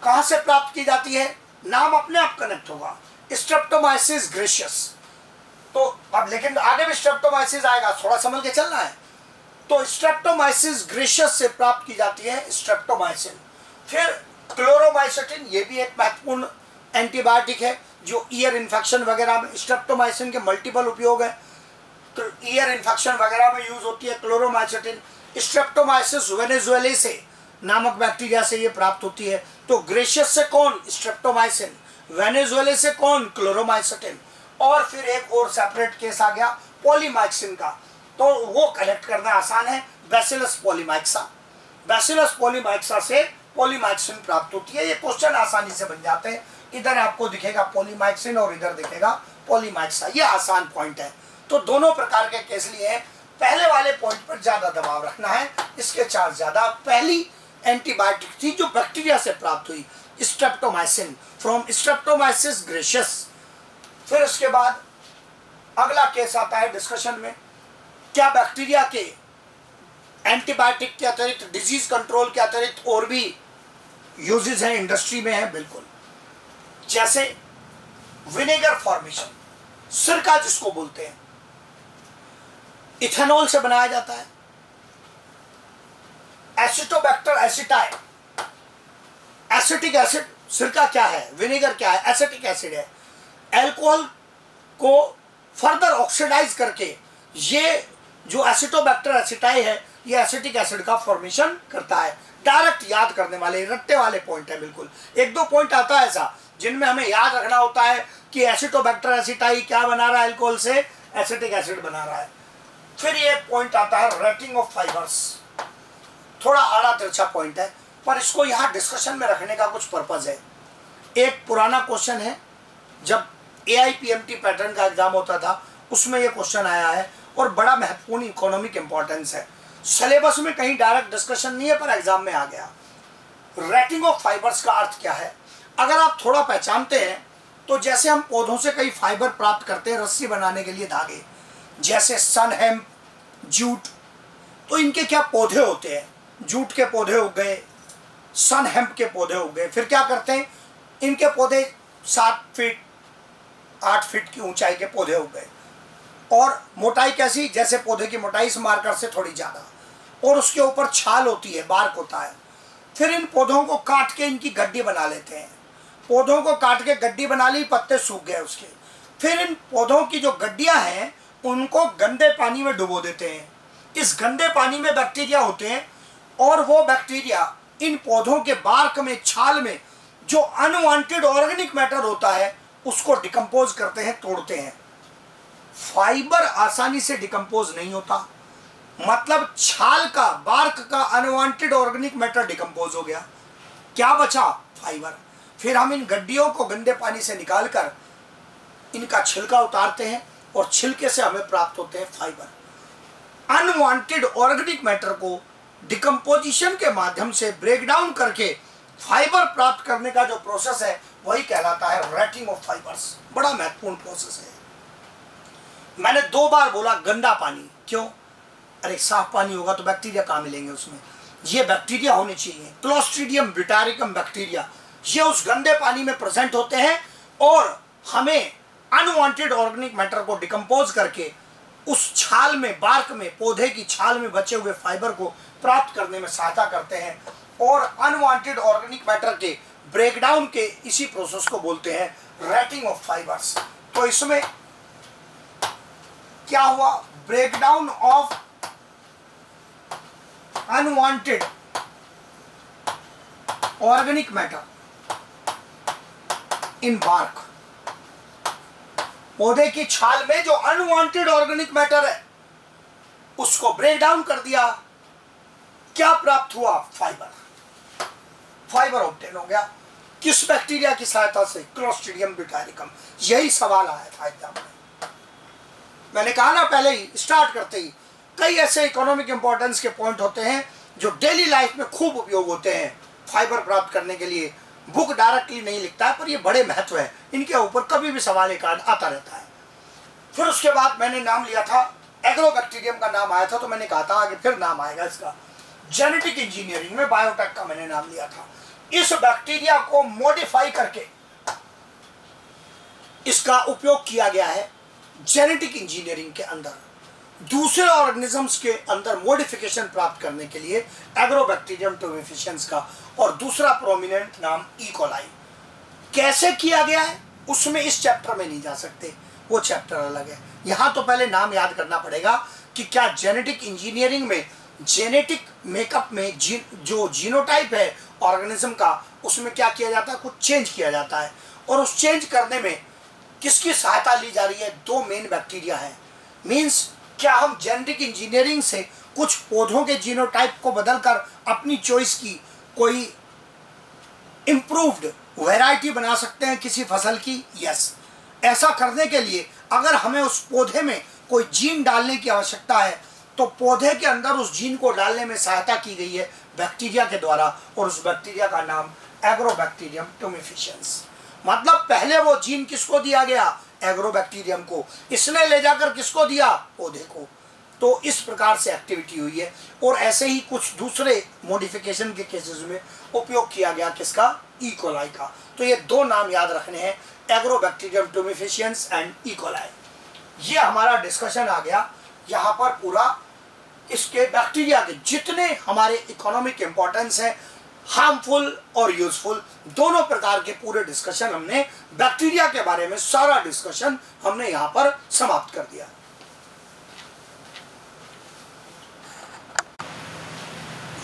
कहां से प्राप्त की जाती है? नाम अपने आप कनेक्ट होगा, स्ट्रेप्टोमाइसिस ग्रेशियस। तो अब लेकिन आगे भी स्ट्रेप्टोमाइसिस आएगा, थोड़ा समझ के चलना है। तो स्ट्रेप्टोमाइसिस ग्रेशियस से प्राप्त की जाती है स्ट्रेप्टोमाइसिन। फिर क्लोरोमाइसिटिन, ये भी एक महत्वपूर्ण एंटीबायोटिक है जो ईयर इन्फेक्शन वगैरह में, स्ट्रेप्टोमाइसिन के मल्टीपल उपयोग है, तो ईयर इन्फेक्शन वगैरह में यूज होती है क्लोरोमाइसिटिन। स्ट्रेप्टोमाइसिस वेनेजुएलेसे नामक बैक्टीरिया से ये प्राप्त होती है। तो ग्रेशियस से कौन? स्ट्रेप्टोमाइसिन। वेनेजुएला से कौन? क्लोरोमाइसिटिन। और फिर एक और सेपरेट केस आ गया पॉलीमाइक्सिन का, तो वो कलेक्ट करना आसान है, बैसिलस पॉलीमाइक्सा। बैसिलस पॉलीमाइक्सा से पॉलीमाइक्सिन प्राप्त होती है। ये क्वेश्चन आसानी से बन जाते हैं, इधर आपको दिखेगा पॉलीमाइक्सिन और इधर दिखेगा पॉलीमाइक्सा, ये आसान पॉइंट है। तो दोनों प्रकार के केस लिए पहले वाले पॉइंट पर ज्यादा दबाव रखना है, इसके चार्ज ज्यादा। पहली एंटीबायोटिक थी जो बैक्टीरिया से प्राप्त हुई, स्ट्रेप्टोमाइसिन, फ्रॉम स्ट्रेप्टोमाइसिस ग्रेशियस। फिर उसके बाद अगला केस आता है डिस्कशन में, क्या बैक्टीरिया के एंटीबायोटिक के अतिरिक्त, डिजीज कंट्रोल के अतिरिक्त और भी यूजेस हैं, इंडस्ट्री में है? बिल्कुल। जैसे विनेगर फॉर्मेशन, सिरका जिसको बोलते हैं, इथेनॉल से बनाया जाता है। एसिटोबैक्टर एसिटाई, एसिटिक एसिड, सिरका क्या है? विनेगर क्या है? एसिटिक एसिड है। अल्कोहल को फर्दर ऑक्सीडाइज करके ये जो एसिटोबैक्टर एसिटाई है, ये एसिटिक एसिड का फॉर्मेशन करता है। डायरेक्ट याद करने वाले, रट्टे वाले पॉइंट है बिल्कुल। एक दो पॉइंट आता है ऐसा जिनमें हमें याद रखना होता है कि एसिटोबैक्टर एसिटाई क्या बना रहा है? अल्कोहल से एसिटिक एसिड बना रहा है। फिर ये पॉइंट आता है रेटिंग ऑफ फाइबर्स, थोड़ा आड़ा तिरछा पॉइंट है। पर इसको यहाँ डिस्कशन में रखने का कुछ पर्पज है। एक पुराना क्वेश्चन है, जब AIPMT पैटर्न का एग्जाम होता था उसमें ये क्वेश्चन आया है और बड़ा महत्वपूर्ण इकोनॉमिक इंपॉर्टेंस है। सिलेबस में कहीं डायरेक्ट डिस्कशन नहीं है पर एग्जाम में आ गया। रेटिंग ऑफ फाइबर्स का अर्थ क्या है? अगर आप थोड़ा पहचानते हैं तो जैसे हम पौधों से कई फाइबर प्राप्त करते हैं रस्सी बनाने के लिए धागे, जैसे सन हेम्प, जूट, तो इनके क्या पौधे होते हैं, जूट के पौधे उग गए, सन हेम्प के पौधे उग गए। फिर क्या करते हैं, इनके पौधे 7 फीट 8 फीट की ऊंचाई के पौधे उग गए और मोटाई कैसी, जैसे पौधे की मोटाई इस मार्कर से थोड़ी ज़्यादा, और उसके ऊपर छाल होती है, बार्क होता है। फिर इन पौधों को काट के इनकी गड्डी बना लेते हैं। पौधों को काट के गड्डी बना ली, पत्ते सूख गए उसके। फिर इन पौधों की जो गड्डियां हैं उनको गंदे पानी में डुबो देते हैं। इस गंदे पानी में बैक्टीरिया होते हैं और वो बैक्टीरिया इन पौधों के बार्क में, छाल में जो अनवांटेड ऑर्गेनिक मैटर होता है उसको डिकम्पोज करते हैं, तोड़ते हैं। फाइबर आसानी से डिकम्पोज नहीं होता, मतलब छाल का, बार्क का अनवांटेड ऑर्गेनिक मैटर डिकम्पोज हो गया, क्या बचा? फाइबर। फिर हम इन गड्डियों को गंदे पानी से निकालकर इनका छिलका उतारते हैं और छिलके से हमें प्राप्त होते हैं फाइबर। अनवांटेड ऑर्गेनिक मैटर को डिकम्पोजिशन के माध्यम से ब्रेक डाउन करके फाइबर प्राप्त करने का जो प्रोसेस है वही कहलाता है रेटिंग ऑफ फाइबर्स। बड़ा महत्वपूर्ण प्रोसेस है। मैंने 2 बार बोला गंदा पानी, क्यों? अरे साफ पानी होगा तो बैक्टीरिया कहाँ मिलेंगे उसमें? ये बैक्टीरिया होने चाहिए, क्लोस्ट्रीडियम ब्यूटारिकम बैक्टीरिया, ये उस गंदे पानी में प्रेजेंट होते हैं और हमें अनवांटेड ऑर्गेनिक मैटर को डिकम्पोज करके उस छाल में, बार्क में, पौधे की छाल में बचे हुए फाइबर को प्राप्त करने में सहायता करते हैं। और अनवांटेड ऑर्गेनिक मैटर के ब्रेकडाउन के इसी प्रोसेस को बोलते हैं रेटिंग ऑफ फाइबर्स। तो इसमें क्या हुआ? Breakdown of unwanted organic matter in bark, पौधे की छाल में जो अनवांटेड ऑर्गेनिक मैटर है उसको ब्रेक डाउन कर दिया। क्या प्राप्त हुआ? फाइबर। फाइबर ऑब्टेन हो गया। किस बैक्टीरिया की सहायता से? क्लोस्ट्रीडियम ब्यूटारिकम। यही सवाल आया था एग्जाम में। मैंने कहा ना पहले ही, स्टार्ट करते ही, कई ऐसे इकोनॉमिक इंपॉर्टेंस के पॉइंट होते हैं जो डेली लाइफ में खूब उपयोग होते हैं फाइबर प्राप्त करने के लिए। बुक डायरेक्टली नहीं लिखता है पर ये बड़े महत्व है, इनके ऊपर कभी भी सवाल एक आता रहता है। फिर उसके बाद मैंने नाम लिया था, एग्रोबैक्टीरियम का नाम आया था तो मैंने कहा था आगे फिर नाम आएगा इसका। जेनेटिक इंजीनियरिंग में बायोटेक का मैंने नाम लिया था। इस बैक्टीरिया को मॉडिफाई करके इसका उपयोग किया गया है जेनेटिक इंजीनियरिंग के अंदर, दूसरे ऑर्गेनिजम्स के अंदर मॉडिफिकेशन प्राप्त करने के लिए, एग्रोबैक्टीरियम टोमिफिशियंस का। और दूसरा प्रोमिनेंट नाम ई कोलाई। कैसे किया गया है उसमें इस चैप्टर में नहीं जा सकते, वो चैप्टर अलग है। यहां तो पहले नाम याद करना पड़ेगा कि क्या जेनेटिक इंजीनियरिंग में जेनेटिक मेकअप में जो जीनोटाइप है ऑर्गेनिज्म का, उसमें क्या किया जाता है? कुछ चेंज किया जाता है। और उस चेंज करने में किसकी सहायता ली जा रही है? 2 मेन बैक्टीरिया है। मीन्स क्या हम जेनेटिक इंजीनियरिंग से कुछ पौधों के जीनोटाइप को बदलकर अपनी चॉइस की कोई इंप्रूव्ड वैरायटी बना सकते हैं किसी फसल की? यस। ऐसा करने के लिए अगर हमें उस पौधे में कोई जीन डालने की आवश्यकता है तो पौधे के अंदर उस जीन को डालने में सहायता की गई है बैक्टीरिया के द्वारा, और उस बैक्टीरिया का नाम एग्रोबैक्टीरियम टोमिफिशियंस। मतलब पहले वो जीन किसको दिया गया? एग्रोबैक्टीरियम को। इसने ले जाकर किसको दिया? पौधे को। तो इस प्रकार से एक्टिविटी हुई है। और ऐसे ही कुछ दूसरे मॉडिफिकेशन के केसेस में उपयोग किया गया किसका? ई कोलाई का। तो ये 2 नाम याद रखने हैं, एग्रोबैक्टीरियम टोमिफिशियंस एंड ई कोलाई। ये हमारा डिस्कशन आ गया यहाँ पर पूरा। इसके बैक्टीरिया के जितने हमारे इकोनॉमिक इंपॉर्टेंस है, हार्मफुल और यूजफुल, दोनों प्रकार के पूरे डिस्कशन हमने बैक्टीरिया के बारे में, सारा डिस्कशन हमने यहाँ पर समाप्त कर दिया।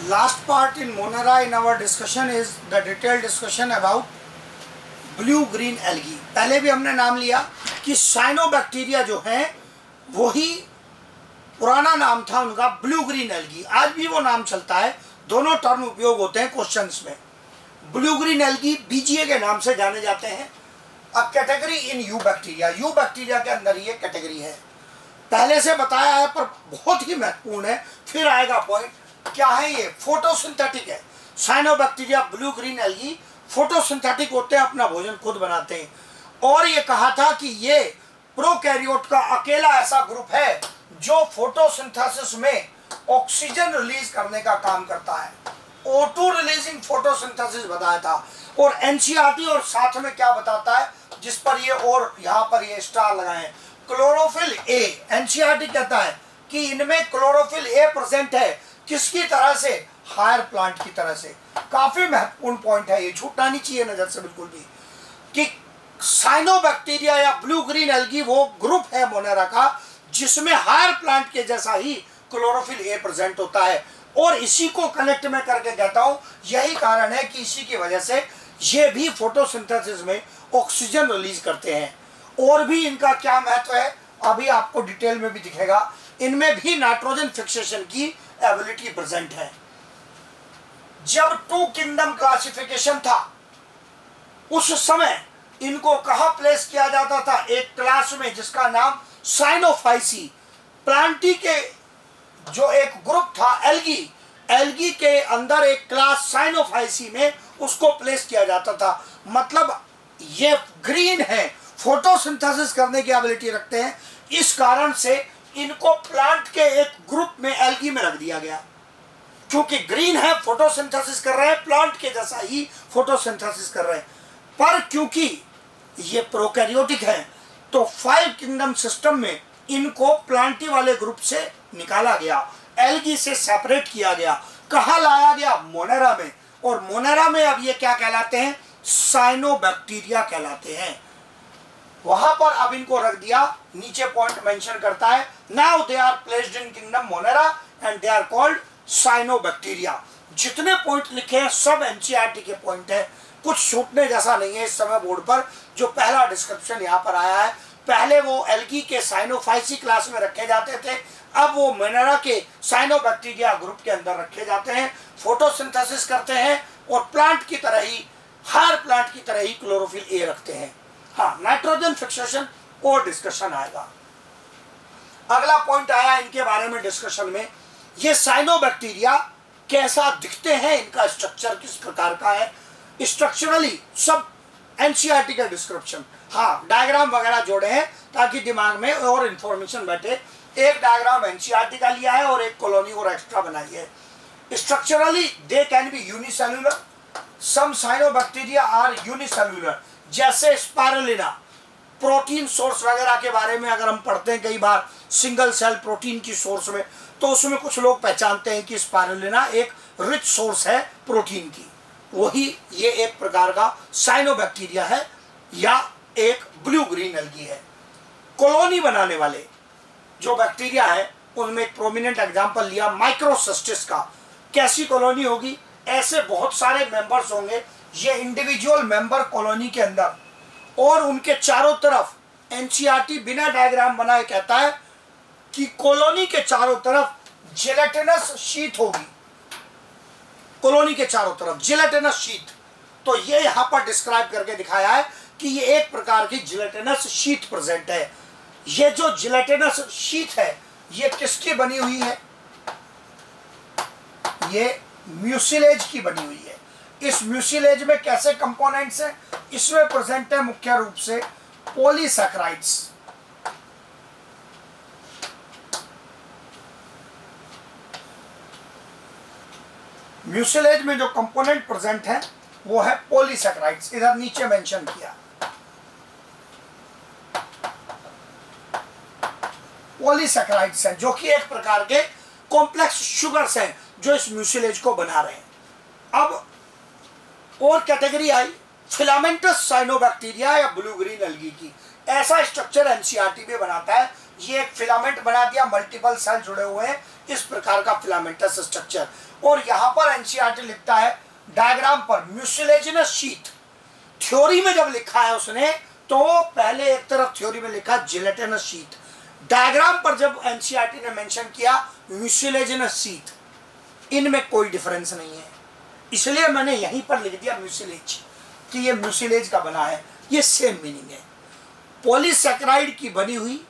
Last part in Monera in our discussion is the detailed discussion about blue green algae। पहले भी हमने नाम लिया कि साइनोबैक्टीरिया जो है वही पुराना नाम था उनका ब्लू ग्रीन एल्गी, आज भी वो नाम चलता है। दोनों टर्म उपयोग होते हैं क्वेश्चंस में। ब्लू ग्रीन एल्गी बीजीए के नाम से जाने जाते हैं। अब category in you bacteria, you bacteria के अंदर ये कैटेगरी है, पहले से बताया है पर बहुत ही महत्वपूर्ण है, फिर आएगा पॉइंट। क्या है ये? फोटोसिंथेटिक है। Cyanobacteria blue green algae photosynthetic होते हैं, अपना भोजन खुद बनाते हैं। और ये कहा था कि ये प्रोकैरियोट का अकेला ऐसा ग्रुप है जो फोटोसिंथेसिस में ऑक्सीजन रिलीज करने का काम करता है। O2 रिलीजिंग फोटोसिंथेसिस बताया था। और एनसीईआरटी और साथ में क्या बताता है, जिस पर ये और यहाँ पर ये स्टार लगाए, क्लोरोफिल ए। एनसीईआरटी कहता है कि इनमें क्लोरोफिल ए प्रेजेंट है। किसकी तरह से? हायर प्लांट की तरह से। काफी महत्वपूर्ण पॉइंट है ये, छूटना नहीं चाहिए नजर से बिल्कुल भी, कि साइनोबैक्टीरिया या ब्लू ग्रीन एल्गी वो ग्रुप है मोनेरा का जिसमें हायर प्लांट के जैसा ही क्लोरोफिल ए प्रेजेंट होता है। और इसी को कनेक्ट में करके कहता हूं, यही कारण है कि इसी की वजह से ये भी फोटोसिंथेसिस में ऑक्सीजन रिलीज करते हैं। और भी इनका क्या महत्व है अभी आपको डिटेल में भी दिखेगा। इनमें भी नाइट्रोजन फिक्सेशन की एबिलिटी प्रेजेंट है। जब टू किंगडम क्लासिफिकेशन था उस समय इनको कहां प्लेस किया जाता था? एक क्लास में जिसका नाम साइनोफाइसी। प्लांटी के जो एक ग्रुप था एल्गी, एल्गी के अंदर एक क्लास साइनोफाइसी में उसको प्लेस किया जाता था। मतलब ये ग्रीन है, फोटोसिंथेसिस करने की एबिलिटी रखते हैं, इस कारण से इनको प्लांट के एक ग्रुप में एल्गी में रख दिया गया। क्योंकि ग्रीन है, फोटोसिंथेसिस कर रहे हैं, प्लांट के जैसा ही फोटोसिंथेसिस कर रहे हैं। पर क्योंकि ये प्रोकैरियोटिक है तो 5 किंगडम सिस्टम में इनको प्लांटी वाले ग्रुप से निकाला गया, एल्गी से सेपरेट किया गया। कहाँ लाया गया? मोनेरा में। और मोनेरा में अब ये क्या कहलाते हैं? साइनोबैक्टीरिया कहलाते हैं। वहां पर अब इनको रख दिया। नीचे पॉइंट मेंशन करता है, now they are placed in kingdom Monera and they are called cyanobacteria. जितने पॉइंट लिखे हैं सब एनसीईआरटी के पॉइंट है, कुछ छूटने जैसा नहीं है इस समय बोर्ड पर। जो पहला डिस्क्रिप्शन यहाँ पर आया है, पहले वो एल्गी के साइनोफाइसी क्लास में रखे जाते थे, अब वो मोनेरा के साइनोबैक्टीरिया ग्रुप के अंदर रखे जाते हैं। फोटोसिंथेसिस करते हैं और प्लांट की तरह ही, हायर प्लांट की तरह ही क्लोरोफिल ए रखते हैं। हाँ, नाइट्रोजन फिक्सेशन और डिस्कशन आएगा। अगला पॉइंट आया इनके बारे में डिस्कशन में, ये साइनोबैक्टीरिया कैसा दिखते हैं, इनका स्ट्रक्चर किस प्रकार का है। स्ट्रक्चरली सब एनसीईआरटी का डिस्क्रिप्शन, हाँ डायग्राम वगैरह जोड़े हैं ताकि दिमाग में और इंफॉर्मेशन बैठे। एक डायग्राम एनसीईआरटी का लिया है और एक कॉलोनी और एक्स्ट्रा बनाई है। Structurally they can be unicellular, some cyanobacteria are unicellular, जैसे स्पाइरुलिना। प्रोटीन सोर्स वगैरह के बारे में अगर हम पढ़ते हैं कई बार सिंगल सेल प्रोटीन की सोर्स में, तो उसमें कुछ लोग पहचानते हैं कि स्पाइरुलिना एक रिच सोर्स है प्रोटीन की। वही ये एक प्रकार का साइनोबैक्टीरिया है या एक ब्लू ग्रीन एल्गी है। कॉलोनी बनाने वाले जो बैक्टीरिया है उनमें एक प्रोमिनेंट एग्जांपल लिया माइक्रोसिस्टिस का। कैसी कॉलोनी होगी? ऐसे बहुत सारे मेंबर्स होंगे, ये इंडिविजुअल मेंबर कॉलोनी के अंदर, और उनके चारों तरफ एनसीईआरटी बिना डायग्राम बनाए कहता है कि कॉलोनी के चारों तरफ जेलेटिनस शीट होगी। कॉलोनी के चारों तरफ जेलेटिनस शीट, तो ये यहां पर डिस्क्राइब करके दिखाया है कि ये एक प्रकार की जेलेटिनस शीट प्रेजेंट है। ये जो जेलेटिनस शीट है ये किसकी बनी हुई है? ये म्यूसिलेज की बनी हुई है। इस म्यूसिलेज में कैसे कंपोनेंट्स हैं? इसमें प्रेजेंट है मुख्य रूप से पॉलीसैकेराइड्स। म्यूसिलेज में जो कंपोनेंट प्रेजेंट है वो है पॉलीसैकेराइड्स, इधर नीचे मेंशन किया। पॉलीसैकेराइड्स हैं जो कि एक प्रकार के कॉम्प्लेक्स शुगर्स हैं जो इस म्यूसिलेज को बना रहे हैं। अब और कैटेगरी आई फिलामेंटस साइनोबैक्टीरिया या ब्लू ग्रीन एल्गी की। ऐसा स्ट्रक्चर एनसीईआरटी भी बनाता है। ये एक फिलामेंट बना दिया, मल्टीपल सेल जुड़े हुए हैं, इस प्रकार का फिलामेंटस स्ट्रक्चर। और यहां पर एनसीईआरटी लिखता है डायग्राम पर म्यूसिलेजिनस शीट। थ्योरी में जब लिखा है उसने तो पहले एक तरफ थ्योरी में लिखा जिलेटिनस शीट, डायग्राम पर जब एनसीईआरटी ने मेंशन किया म्यूसिलेजिनस शीट। इनमें कोई डिफरेंस नहीं है, इसलिए मैंने यहीं पर लिख दिया म्यूसिलेज कि ये म्यूसिलेज का बना है, ये सेम मीनिंग है। पॉलीसैकेराइड की बनी हुई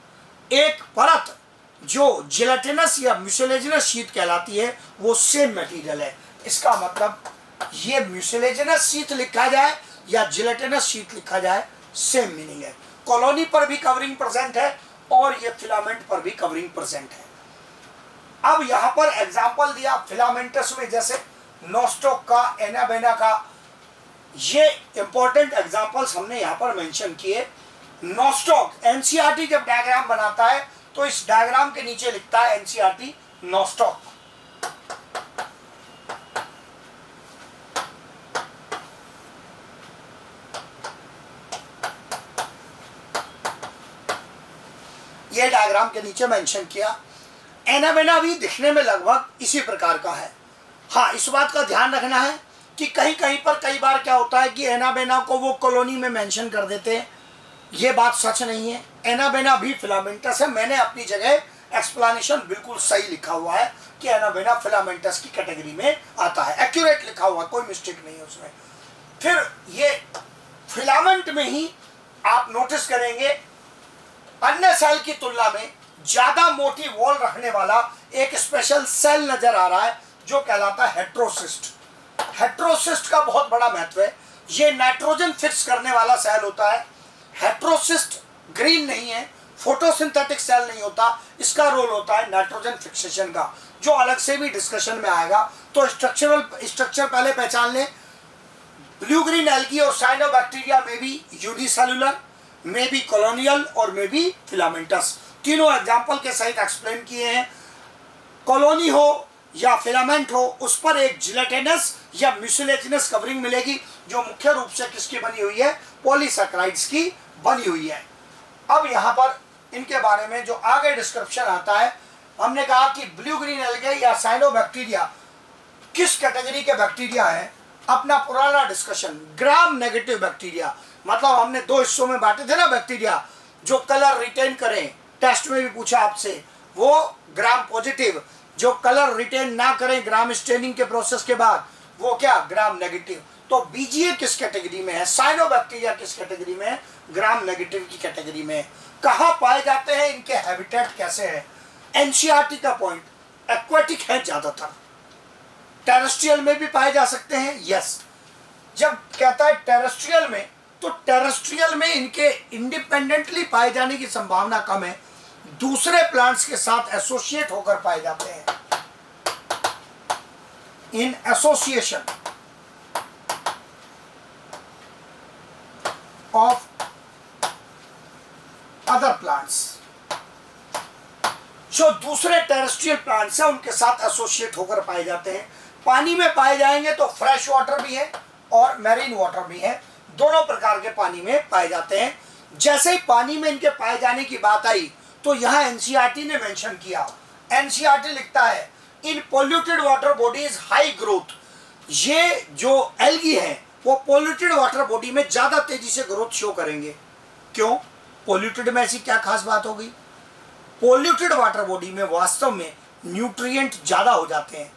एक परत जो जिलेटिनस या म्यूसिलेजिनस शीट कहलाती है, वो सेम मटेरियल है। इसका मतलब ये म्यूसिलेजिनस शीट लिखा जाए या जिलेटिनस शीट लिखा जाए, सेम मीनिंग है। कॉलोनी पर भी कवरिंग प्रेजेंट है और ये फिलामेंट पर भी कवरिंग प्रेजेंट है। अब यहां पर एग्जांपल दिया फिलामेंटस में, जैसे नोस्टॉक का, एनाबेना का, ये इंपॉर्टेंट एग्जांपल्स हमने यहां पर मेंशन किए। नोस्टॉक, एनसीईआरटी जब डायग्राम बनाता है तो इस डायग्राम के नीचे लिखता है एनसीईआरटी नोस्टॉक। ये डायग्राम के नीचे मेंशन किया। एनाबेना भी दिखने में लगभग इसी प्रकार का है। हाँ, इस बात का ध्यान रखना है कि कहीं कहीं पर कई बार क्या होता है कि एनाबेना को वो कॉलोनी में मेंशन कर देते हैं, ये बात सच नहीं है। एनाबेना भी फिलामेंटस है। मैंने अपनी जगह एक्सप्लेनेशन बिल्कुल सही लिखा हुआ है कि एनाबेना फिलामेंटस की कैटेगरी में आता है, एक्यूरेट लिखा हुआ, कोई मिस्टेक नहीं है उसमें। फिर ये फिलामेंट में ही आप नोटिस करेंगे अन्य सेल की तुलना में ज्यादा मोटी वॉल रखने वाला एक स्पेशल सेल नजर आ रहा है जो कहलाता है हेट्रोसिस्ट। हेट्रोसिस्ट का बहुत बड़ा महत्व है। ये नाइट्रोजन फिक्स करने वाला सेल होता है। हेट्रोसिस्ट ग्रीन नहीं है, फोटोसिंथेटिक सेल नहीं होता, इसका रोल होता है नाइट्रोजन फिक्सेशन का, जो अलग से भी डिस्कशन में आएगा। तो स्ट्रक्चर पहले पहचान लें। ब्लू ग्रीन एल्गी और साइनोबैक्टीरिया में भी यूनिसेलुलर, में भी कॉलोनियल और में भी फिलामेंटस, तीनों एग्जाम्पल के सहित एक्सप्लेन किए हैं। कॉलोनी हो या फिलामेंट हो, उस पर एक जिलेटिनस या म्यूसिलेजिनस कवरिंग मिलेगी जो मुख्य रूप से किसकी बनी हुई है, पॉलीसैकेराइड्स की बनी हुई है। अब यहाँ पर इनके बारे में जो आगे डिस्क्रिप्शन आता है, हमने कहा कि ब्लू ग्रीन एल्गे या साइनोबैक्टीरिया किस कैटेगरी के बैक्टीरिया है। अपना पुराना डिस्कशन, ग्राम नेगेटिव बैक्टीरिया, मतलब हमने दो हिस्सों में बांटे थे ना बैक्टीरिया, जो कलर रिटेन करें, टेस्ट में भी पूछा आपसे, वो ग्राम पॉजिटिव, जो कलर रिटेन ना करें ग्राम स्टेनिंग के प्रोसेस के बाद, वो क्या, ग्राम नेगेटिव। तो बीजीए किस कैटेगरी में है, साइनोबैक्टीरिया किस कैटेगरी में है, ग्राम नेगेटिव की कैटेगरी में है। कहाँ पाए जाते हैं, इनके हैबिटेट कैसे है। एनसीईआरटी का पॉइंट, एक्वेटिक है ज्यादातर, टेरेस्ट्रियल में भी पाए जा सकते हैं, यस। जब कहता है टेरेस्ट्रियल में, तो टेरेस्ट्रियल में इनके इंडिपेंडेंटली पाए जाने की संभावना कम है, दूसरे प्लांट्स के साथ एसोसिएट होकर पाए जाते हैं, in association of other plants. जो दूसरे टेरेस्ट्रियल प्लांट्स हैं उनके साथ एसोसिएट होकर पाए जाते हैं। पानी में पाए जाएंगे तो फ्रेश वाटर भी है और मैरीन वाटर भी है, दोनों प्रकार के पानी में पाए जाते हैं। जैसे ही पानी में इनके पाए जाने की बात आई तो यहाँ एनसीईआरटी ने मेंशन किया। एनसीईआरटी लिखता है in polluted water bodies high growth. ये जो एल्गी है वो पोल्यूटेड वाटर बॉडी में ज्यादा तेजी से ग्रोथ शो करेंगे। क्यों? पोल्यूटेड में ऐसी क्या खास बात हो गई? पोल्यूटेड वाटर बॉडी में वास्तव में न्यूट्रिएंट ज्यादा हो जाते हैं,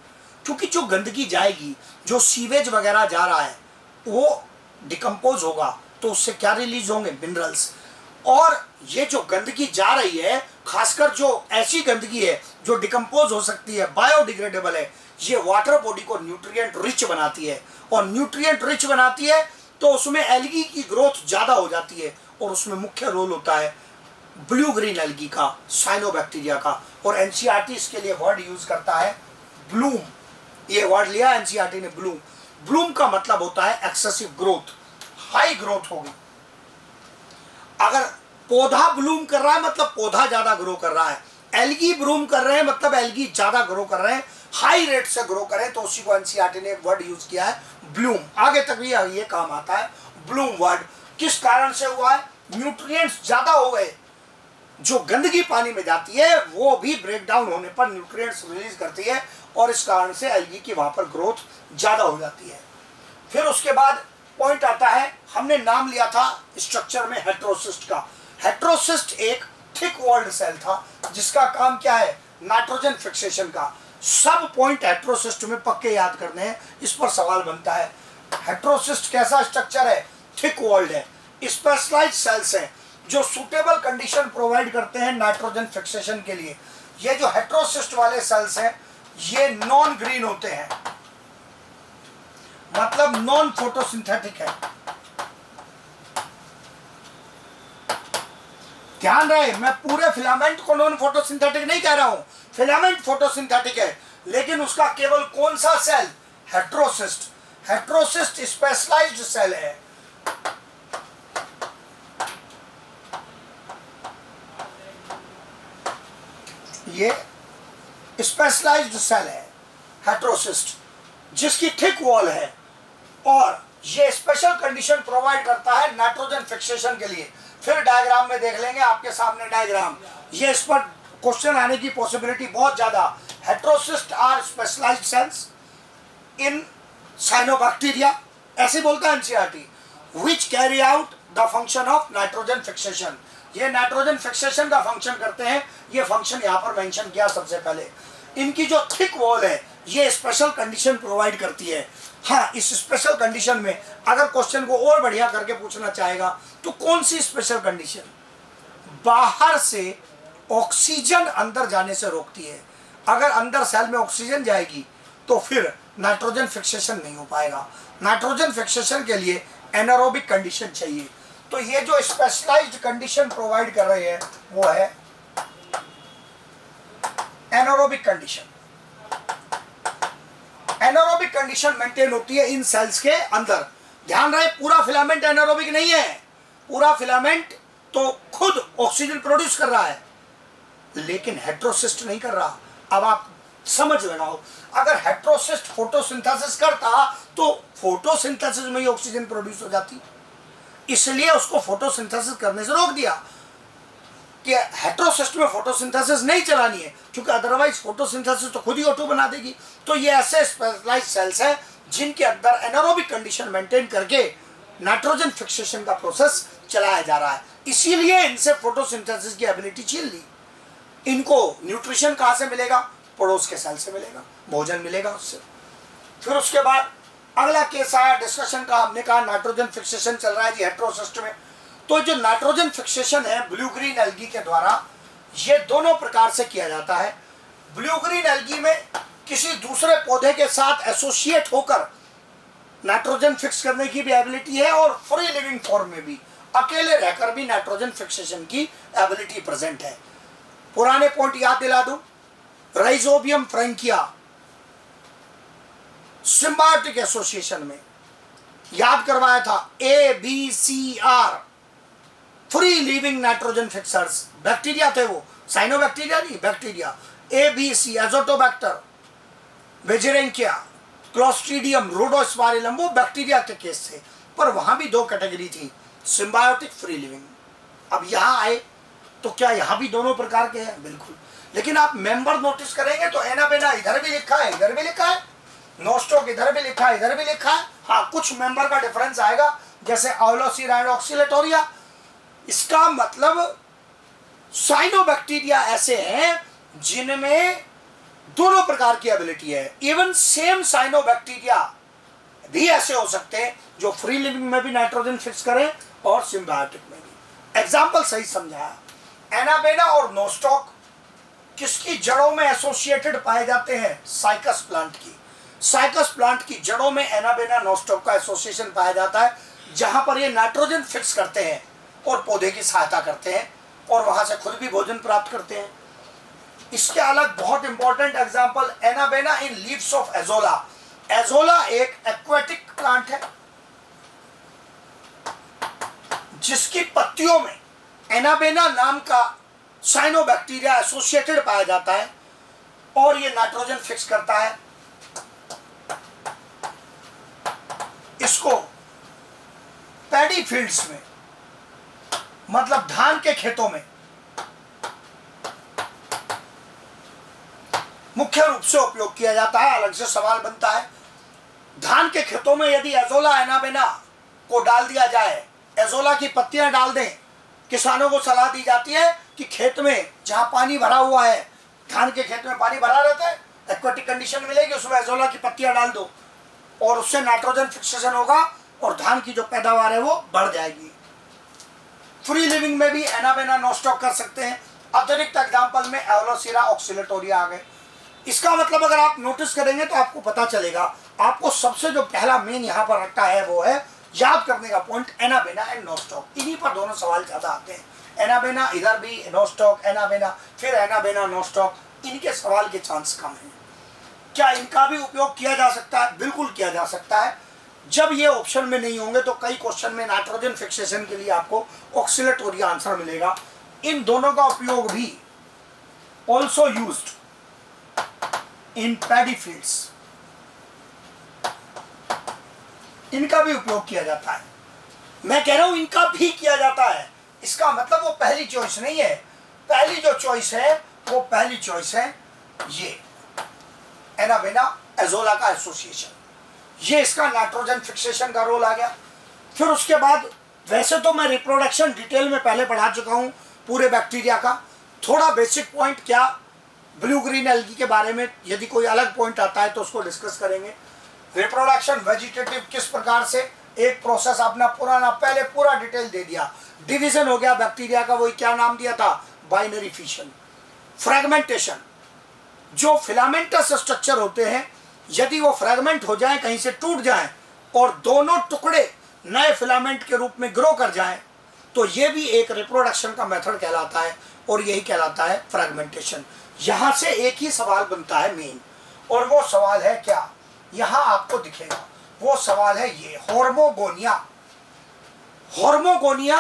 क्योंकि जो गंदगी जाएगी, जो सीवेज वगैरह जा रहा है, वो डिकम्पोज होगा तो उससे क्या रिलीज होंगे, मिनरल्स। और ये जो गंदगी जा रही है, खासकर जो ऐसी गंदगी है जो डिकम्पोज हो सकती है, बायोडिग्रेडेबल है, ये वाटर बॉडी को न्यूट्रिएंट रिच बनाती है, और न्यूट्रिएंट रिच बनाती है तो उसमें एल्गी की ग्रोथ ज्यादा हो जाती है, और उसमें मुख्य रोल होता है ब्लू ग्रीन एल्गी का, साइनोबैक्टीरिया का। और एनसीईआरटी इसके लिए वर्ड यूज करता है ब्लूम। ये वर्ड लिया एनसीईआरटी ने, ब्लूम। ब्लूम का मतलब होता है एक्सेसिव ग्रोथ, हाई ग्रोथ होगी। अगर पौधा ब्लूम कर रहा है मतलब पौधा ज्यादा ग्रो कर रहा है, एल्गी ब्लूम कर रहे हैं मतलब एल्गी ज्यादा ग्रो कर रहे हैं, हाई रेट से ग्रो करें, तो उसी को एनसीईआरटी ने एक वर्ड यूज किया है ब्लूम। आगे तक भी ये काम आता है ब्लूम वर्ड। किस कारण से हुआ है? न्यूट्रिएंट्स ज्यादा हो गए, जो गंदगी पानी में जाती है वो भी ब्रेक डाउन होने पर न्यूट्रिएंट्स रिलीज करती है, और इस कारण से एल्गी की वहां पर ग्रोथ ज्यादा हो जाती है। फिर उसके बाद पॉइंट आता है, हमने नाम लिया था स्ट्रक्चर में हेट्रोसिस्ट का। हेट्रोसिस्ट एक थिक वॉल्ड सेल था जिसका काम क्या है, नाइट्रोजन फिक्सेशन का। सब पॉइंट हेटेरोसिस्ट में पक्के याद करने हैं। इस पर सवाल बनता है, हेटेरोसिस्ट कैसा स्ट्रक्चर है? थिक वॉल्ड है, स्पेशलाइज्ड सेल्स हैं जो सुटेबल कंडीशन प्रोवाइड करते हैं नाइट्रोजन फिक्सेशन के लिए। ये जो हेटेरोसिस्ट वाले सेल्स हैं ये नॉन ग्रीन होते हैं, मतलब नॉन फोटोसिंथेटिक है। ध्यान रहे, मैं पूरे फिलामेंट को नॉन फोटोसिंथेटिक नहीं कह रहा हूं, फिलामेंट फोटोसिंथेटिक है, लेकिन उसका केवल कौन सा cell? Heterocyst. Heterocyst specialized cell है। ये स्पेशलाइज्ड सेल है हेटेरोसिस्ट, जिसकी थिक वॉल है और ये स्पेशल कंडीशन प्रोवाइड करता है नाइट्रोजन फिक्सेशन के लिए। फिर डायग्राम में देख लेंगे, आपके सामने डायग्राम, ये इस पर क्वेश्चन आने की पॉसिबिलिटी बहुत ज्यादा। Heterocysts are specialized cells in cyanobacteria, ऐसे बोलता है NCERT, which carry out the function of nitrogen fixation. ये नाइट्रोजन फिक्सेशन का फंक्शन करते हैं, ये फंक्शन यहाँ पर मेंशन किया सबसे पहले। इनकी जो थिक वॉल है ये स्पेशल कंडीशन प्रोवाइड करती है। हाँ, इस स्पेशल कंडीशन में अगर क्वेश्चन को और बढ़िया करके पूछना चाहेगा तो कौन सी स्पेशल कंडीशन? बाहर से ऑक्सीजन अंदर जाने से रोकती है। अगर अंदर सेल में ऑक्सीजन जाएगी तो फिर नाइट्रोजन फिक्सेशन नहीं हो पाएगा। नाइट्रोजन फिक्सेशन के लिए एनारोबिक कंडीशन चाहिए। तो ये जो स्पेशलाइज्ड कंडीशन प्रोवाइड कर रहे हैं वो है anaerobic condition. Anaerobic condition maintain होती है इन सेल्स के अंदर। ध्यान रहे, पूरा फिलामेंट एनारोबिक नहीं है, पूरा फिलामेंट तो खुद ऑक्सीजन प्रोड्यूस कर रहा है, लेकिन हेटेरोसिस्ट नहीं कर रहा। अब आप समझ लगाओ, अगर हेटेरोसिस्ट फोटोसिंथेसिस करता तो फोटोसिंथेसिस में ही ऑक्सीजन प्रोड्यूस हो जाती, इसलिए उसको फोटोसिंथेसिस करने से रोक दिया कि हेटेरोसिस्ट में फोटोसिंथेसिस नहीं चलानी है, क्योंकि अदरवाइज फोटोसिंथेसिस तो खुद ही ऑटो बना देगी। तो ये ऐसे स्पेशलाइज्ड सेल्स हैं जिनके अंदर एनारोबिक कंडीशन मेंटेन करके नाइट्रोजन फिक्सेशन का प्रोसेस चलाया जा रहा है, इसीलिए इनसे फोटोसिंथेसिस की एबिलिटी छीन ली। इनको न्यूट्रिशन कहाँ से मिलेगा? पड़ोस के सेल से मिलेगा, भोजन मिलेगा उससे। फिर उसके बाद अगला केस आया डिस्कशन का, हमने कहा नाइट्रोजन फिक्सेशन चल रहा है जी हेटेरोसिस्ट में। तो जो नाइट्रोजन फिक्सेशन है ब्लू ग्रीन एल्गी के द्वारा, ये दोनों प्रकार से किया जाता है। ब्लू ग्रीन एल्गी में किसी दूसरे पौधे के साथ एसोसिएट होकर नाइट्रोजन फिक्स करने की भी एबिलिटी है, और फ्री लिविंग फॉर्म में भी अकेले रहकर भी नाइट्रोजन फिक्सेशन की एबिलिटी प्रेजेंट है। पुराने पॉइंट याद दिला दूं, राइजोबियम फ्रैंकिया सिम्बायोटिक एसोसिएशन में याद करवाया था, ABCR free living nitrogen fixers bacteria थे, वो साइनोबैक्टीरिया नहीं, बैक्टीरिया। ABC एजोटोबैक्टर, बेजेरेंकिया, क्लोस्ट्रीडियम, रोडोस्पाइरलम, वो बैक्टीरिया के केस थे, पर वहां भी दो कैटेगरी थी, सिम्बायोटिक, फ्री लिविंग। अब यहां आए तो क्या यहां भी दोनों प्रकार के हैं? बिल्कुल, लेकिन आप मेंबर नोटिस करेंगे तो एनाबेना इधर भी लिखा है, इधर भी लिखा है, नोस्टोक इधर भी लिखा है, इधर भी लिखा है। हाँ, कुछ मेंबर का डिफरेंस आएगा, जैसे आउलोसीराइड ऑक्सीलेटोरिया। इसका मतलब साइनोबैक्टीरिया ऐसे हैं जिनमें दोनों प्रकार की एबिलिटी है। इवन सेम साइनोबैक्टीरिया भी ऐसे हो सकते हैं जो फ्री लिविंग में भी नाइट्रोजन फिक्स करें और सिम्बायोटिक में भी। एग्जाम्पल सही समझाया, एनाबेना और नोस्टॉक किसकी जड़ों में एसोसिएटेड पाए जाते हैं? साइकस प्लांट की। साइकस प्लांट की जड़ों में एनाबेना नोस्टॉक का एसोसिएशन पाया जाता है, जहां पर ये नाइट्रोजन फिक्स करते हैं और पौधे की सहायता करते हैं और वहां से खुद भी भोजन प्राप्त करते हैं। इसके अलग बहुत important example, anabaena in leaves of azolla. Azolla एक एक्वेटिक प्लांट है जिसकी पत्तियों में एनाबेना नाम का साइनोबैक्टीरिया एसोसिएटेड पाया जाता है और ये नाइट्रोजन फिक्स करता है। इसको पैडी फील्ड्स में, मतलब धान के खेतों में मुख्य रूप से उपयोग किया जाता है। अलग से सवाल बनता है, धान के खेतों में यदि एजोला एनाबेना को डाल दिया जाए, एजोला की पत्तियां डाल दें, किसानों को सलाह दी जाती है कि खेत में जहां पानी भरा हुआ है, धान के खेत में पानी भरा रहता है, एक्वेटिक कंडीशन मिलेगी, उसमें एजोला की पत्तियां डाल दो और उससे नाइट्रोजन फिक्सेशन होगा और धान की जो पैदावार है वो बढ़ जाएगी। फ्री लिविंग में भी एनाबेना नोस्टॉक कर सकते हैं। अतिरिक्त एग्जाम्पल में एवोलोसिरा ऑक्सिलेटोरिया आ गए। इसका मतलब अगर आप नोटिस करेंगे तो आपको पता चलेगा, आपको सबसे जो पहला मेन यहाँ पर रखा है वो है याद करने का पॉइंट एनाबेना एंड नोस्टॉक। इन्हीं पर दोनों सवाल ज्यादा आते हैं, एनाबेना इधर भी नोस्टॉक, एनाबेना फिर एनाबेना नोस्टॉक, इनके सवाल के चांस कम हैं। क्या इनका भी उपयोग किया जा सकता है? बिल्कुल किया जा सकता है। जब ये ऑप्शन में नहीं होंगे तो कई क्वेश्चन में नाइट्रोजन फिक्सेशन के लिए आपको ऑक्सिलेटोरिया आंसर मिलेगा। इन दोनों का उपयोग भी also used in paddy fields, इनका भी उपयोग किया जाता है। मैं कह रहा हूं इनका भी किया जाता है, इसका मतलब वो पहली चॉइस नहीं है। पहली जो चॉइस है वो पहली चॉइस है ये एनाबेना एजोला का एसोसिएशन, ये इसका नाइट्रोजन फिक्सेशन का रोल आ गया। फिर उसके बाद वैसे तो मैं रिप्रोडक्शन डिटेल में पहले पढ़ा चुका हूं पूरे बैक्टीरिया का। थोड़ा बेसिक पॉइंट क्या ब्लू ग्रीन एल्गी के बारे में यदि कोई अलग पॉइंट आता है तो उसको डिस्कस करेंगे। रिप्रोडक्शन वेजिटेटिव किस प्रकार से, एक प्रोसेस अपना पुराना पहले पूरा डिटेल दे दिया। डिवीजन हो गया बैक्टीरिया का, वही क्या नाम दिया था, बाइनरी फिशन। फ्रेगमेंटेशन, जो फिलामेंटस स्ट्रक्चर होते हैं यदि वो फ्रेगमेंट हो जाए, कहीं से टूट जाए और दोनों टुकड़े नए फिलामेंट के रूप में ग्रो कर जाएं, तो ये भी एक रिप्रोडक्शन का मेथड कहलाता है और यही कहलाता है फ्रेगमेंटेशन। यहां से एक ही सवाल बनता है मेन, और वो सवाल है क्या, यहां आपको दिखेगा वो सवाल है ये होर्मोगोनिया। होर्मोगोनिया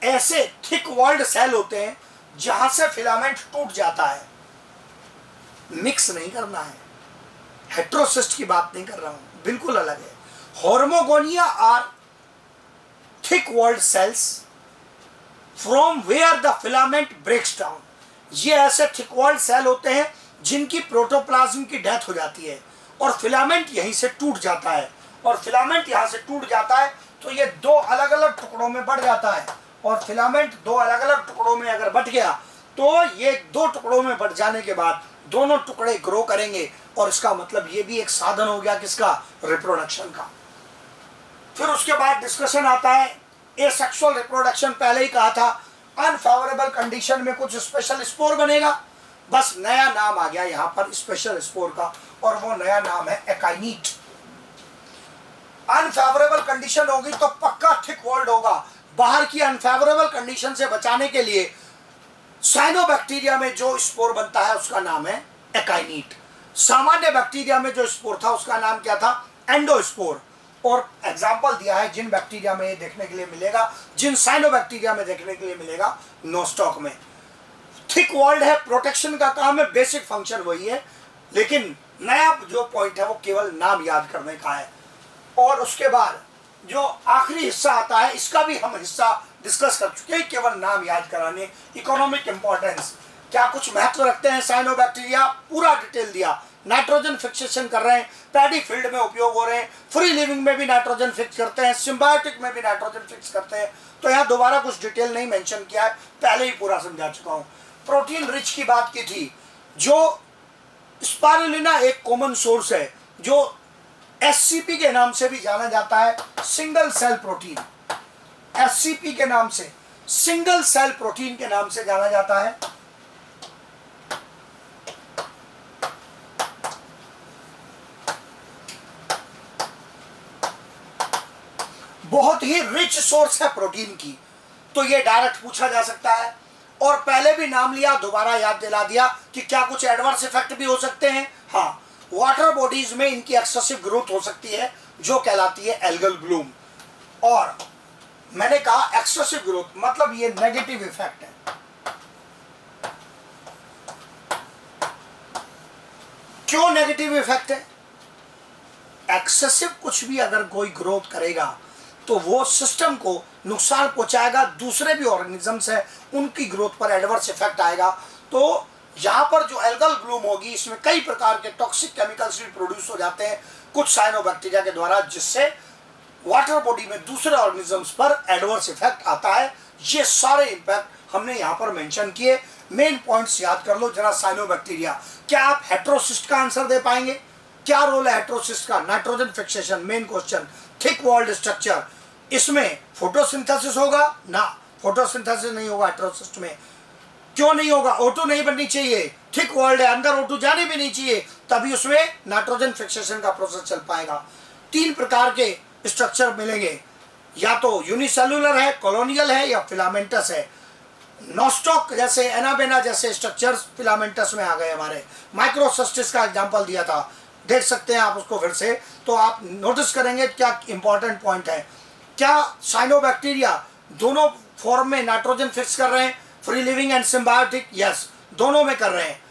ऐसे थिक वॉल्ड सेल होते हैं जहां से फिलामेंट टूट जाता है। मिक्स नहीं करना है, हेट्रोसिस्ट की बात नहीं कर रहा हूं, बिल्कुल अलग है। Hormogonia are thick walled cells from where the filament breaks down. ये ऐसे थिक वॉल्ड सेल होते हैं जिनकी प्रोटोप्लाज्म की डेथ हो जाती है और फिलामेंट यहीं से टूट जाता है, और फिलामेंट यहां से टूट जाता है तो ये दो अलग अलग टुकड़ों में बढ़ जाता है, और फिलामेंट दो अलग अलग टुकड़ों में अगर बट गया तो ये दो टुकड़ों में बट जाने के बाद दोनों टुकड़े ग्रो करेंगे, और इसका मतलब ये भी एक साधन हो गया किसका, रिप्रोडक्शन का। फिर उसके बाद डिस्कशन आता है एसेक्सुअल रिप्रोडक्शन। पहले ही कहा था अनफेवरेबल कंडीशन में कुछ स्पेशल स्पोर बनेगा, बस नया नाम आ गया यहाँ पर स्पेशल स्पोर का, और वो नया नाम है एकाइनीट। अनफेवरेबल कंडीशन होगी तो पक्का थिक वॉल्ड होगा। बाहर की अनफेवरेबल कंडीशन से बचाने के लिए साइनोबैक्टीरिया में जो स्पोर बनता है उसका नाम है एकाइनीट। सामान्य बैक्टीरिया में जो स्पोर था उसका नाम क्या था, एंडोस्पोर। और एग्जाम्पल दिया है जिन बैक्टीरिया में ये देखने के लिए मिलेगा, जिन साइनोबैक्टीरिया में देखने के लिए मिलेगा, नोस्टॉक में। थिक वॉल्ड है, प्रोटेक्शन का काम है, बेसिक फंक्शन वही है, लेकिन नया जो पॉइंट है वो केवल नाम याद करने का है। और उसके बाद जो आखिरी हिस्सा आता है इसका भी हम हिस्सा डिस्कस कर चुके हैं, केवल नाम याद कराने। इकोनॉमिक इंपॉर्टेंस, क्या कुछ महत्व रखते हैं साइनोबैक्टीरिया, पूरा डिटेल दिया। नाइट्रोजन फिक्सेशन कर रहे हैं, पैडी फील्ड में उपयोग हो रहे हैं, फ्री लिविंग में भी नाइट्रोजन फिक्स करते हैं, सिम्बायोटिक में भी नाइट्रोजन फिक्स करते हैं। तो यहाँ दोबारा कुछ डिटेल नहीं मेंशन किया है, पहले ही पूरा समझा चुका हूँ। प्रोटीन रिच की बात की थी, जो स्पारुलिना एक कॉमन सोर्स है जो एससीपी के नाम से भी जाना जाता है, सिंगल सेल प्रोटीन। एससीपी के नाम से, सिंगल सेल प्रोटीन के नाम से जाना जाता है। बहुत ही रिच सोर्स है प्रोटीन की, तो ये डायरेक्ट पूछा जा सकता है। और पहले भी नाम लिया, दोबारा याद दिला दिया कि क्या कुछ एडवर्स इफेक्ट भी हो सकते हैं। हाँ, वाटर बॉडीज में इनकी एक्सेसिव ग्रोथ हो सकती है जो कहलाती है एल्गल ब्लूम। और मैंने कहा एक्सेसिव ग्रोथ मतलब ये नेगेटिव इफेक्ट है। क्यों नेगेटिव इफेक्ट है? एक्सेसिव कुछ भी अगर कोई ग्रोथ करेगा तो वो सिस्टम को नुकसान पहुंचाएगा, दूसरे भी ऑर्गेनिजम्स है उनकी ग्रोथ पर एडवर्स इफेक्ट आएगा। तो यहाँ पर जो एल्गल ब्लूम होगी इसमें कई प्रकार के टॉक्सिक केमिकल्स भी प्रोड्यूस हो जाते हैं कुछ साइनोबैक्टीरिया के द्वारा, जिससे वाटर बॉडी में दूसरे ऑर्गेनिजम्स पर एडवर्स इफेक्ट आता है। ये सारे इम्पैक्ट हमने यहाँ पर मेंशन किए। मेन पॉइंट्स याद कर लो जरा। साइनोबैक्टीरिया, क्या आप हेट्रोसिस्ट का आंसर दे पाएंगे? क्या रोल है हेट्रोसिस्ट का? Nitrogen fixation, main question. Thick walled structure, इसमें फोटोसिंथेसिस होगा ना? फोटोसिंथेसिस नहीं होगा हेट्रोसिस्ट में। क्यों नहीं होगा? O2 नहीं बननी चाहिए, थिक वॉल्ड है, अंदर O2 जाने भी नहीं चाहिए, तभी उसमें नाइट्रोजन फिक्सेशन का प्रोसेस चल पाएगा। 3 प्रकार के स्ट्रक्चर मिलेंगे, या तो यूनिसेलुलर है, कॉलोनियल है, या फिलामेंटस है। नॉस्टॉक जैसे, एनाबेना जैसे स्ट्रक्चर्स फिलामेंटस में आ गए हमारे। माइक्रोसिस्टिस का एग्जांपल दिया था, देख सकते हैं आप उसको फिर से, तो आप नोटिस करेंगे क्या इंपॉर्टेंट पॉइंट है। क्या साइनोबैक्टीरिया दोनों फॉर्म में नाइट्रोजन फिक्स कर रहे हैं, free living and symbiotic? Yes, दोनों में कर रहे हैं।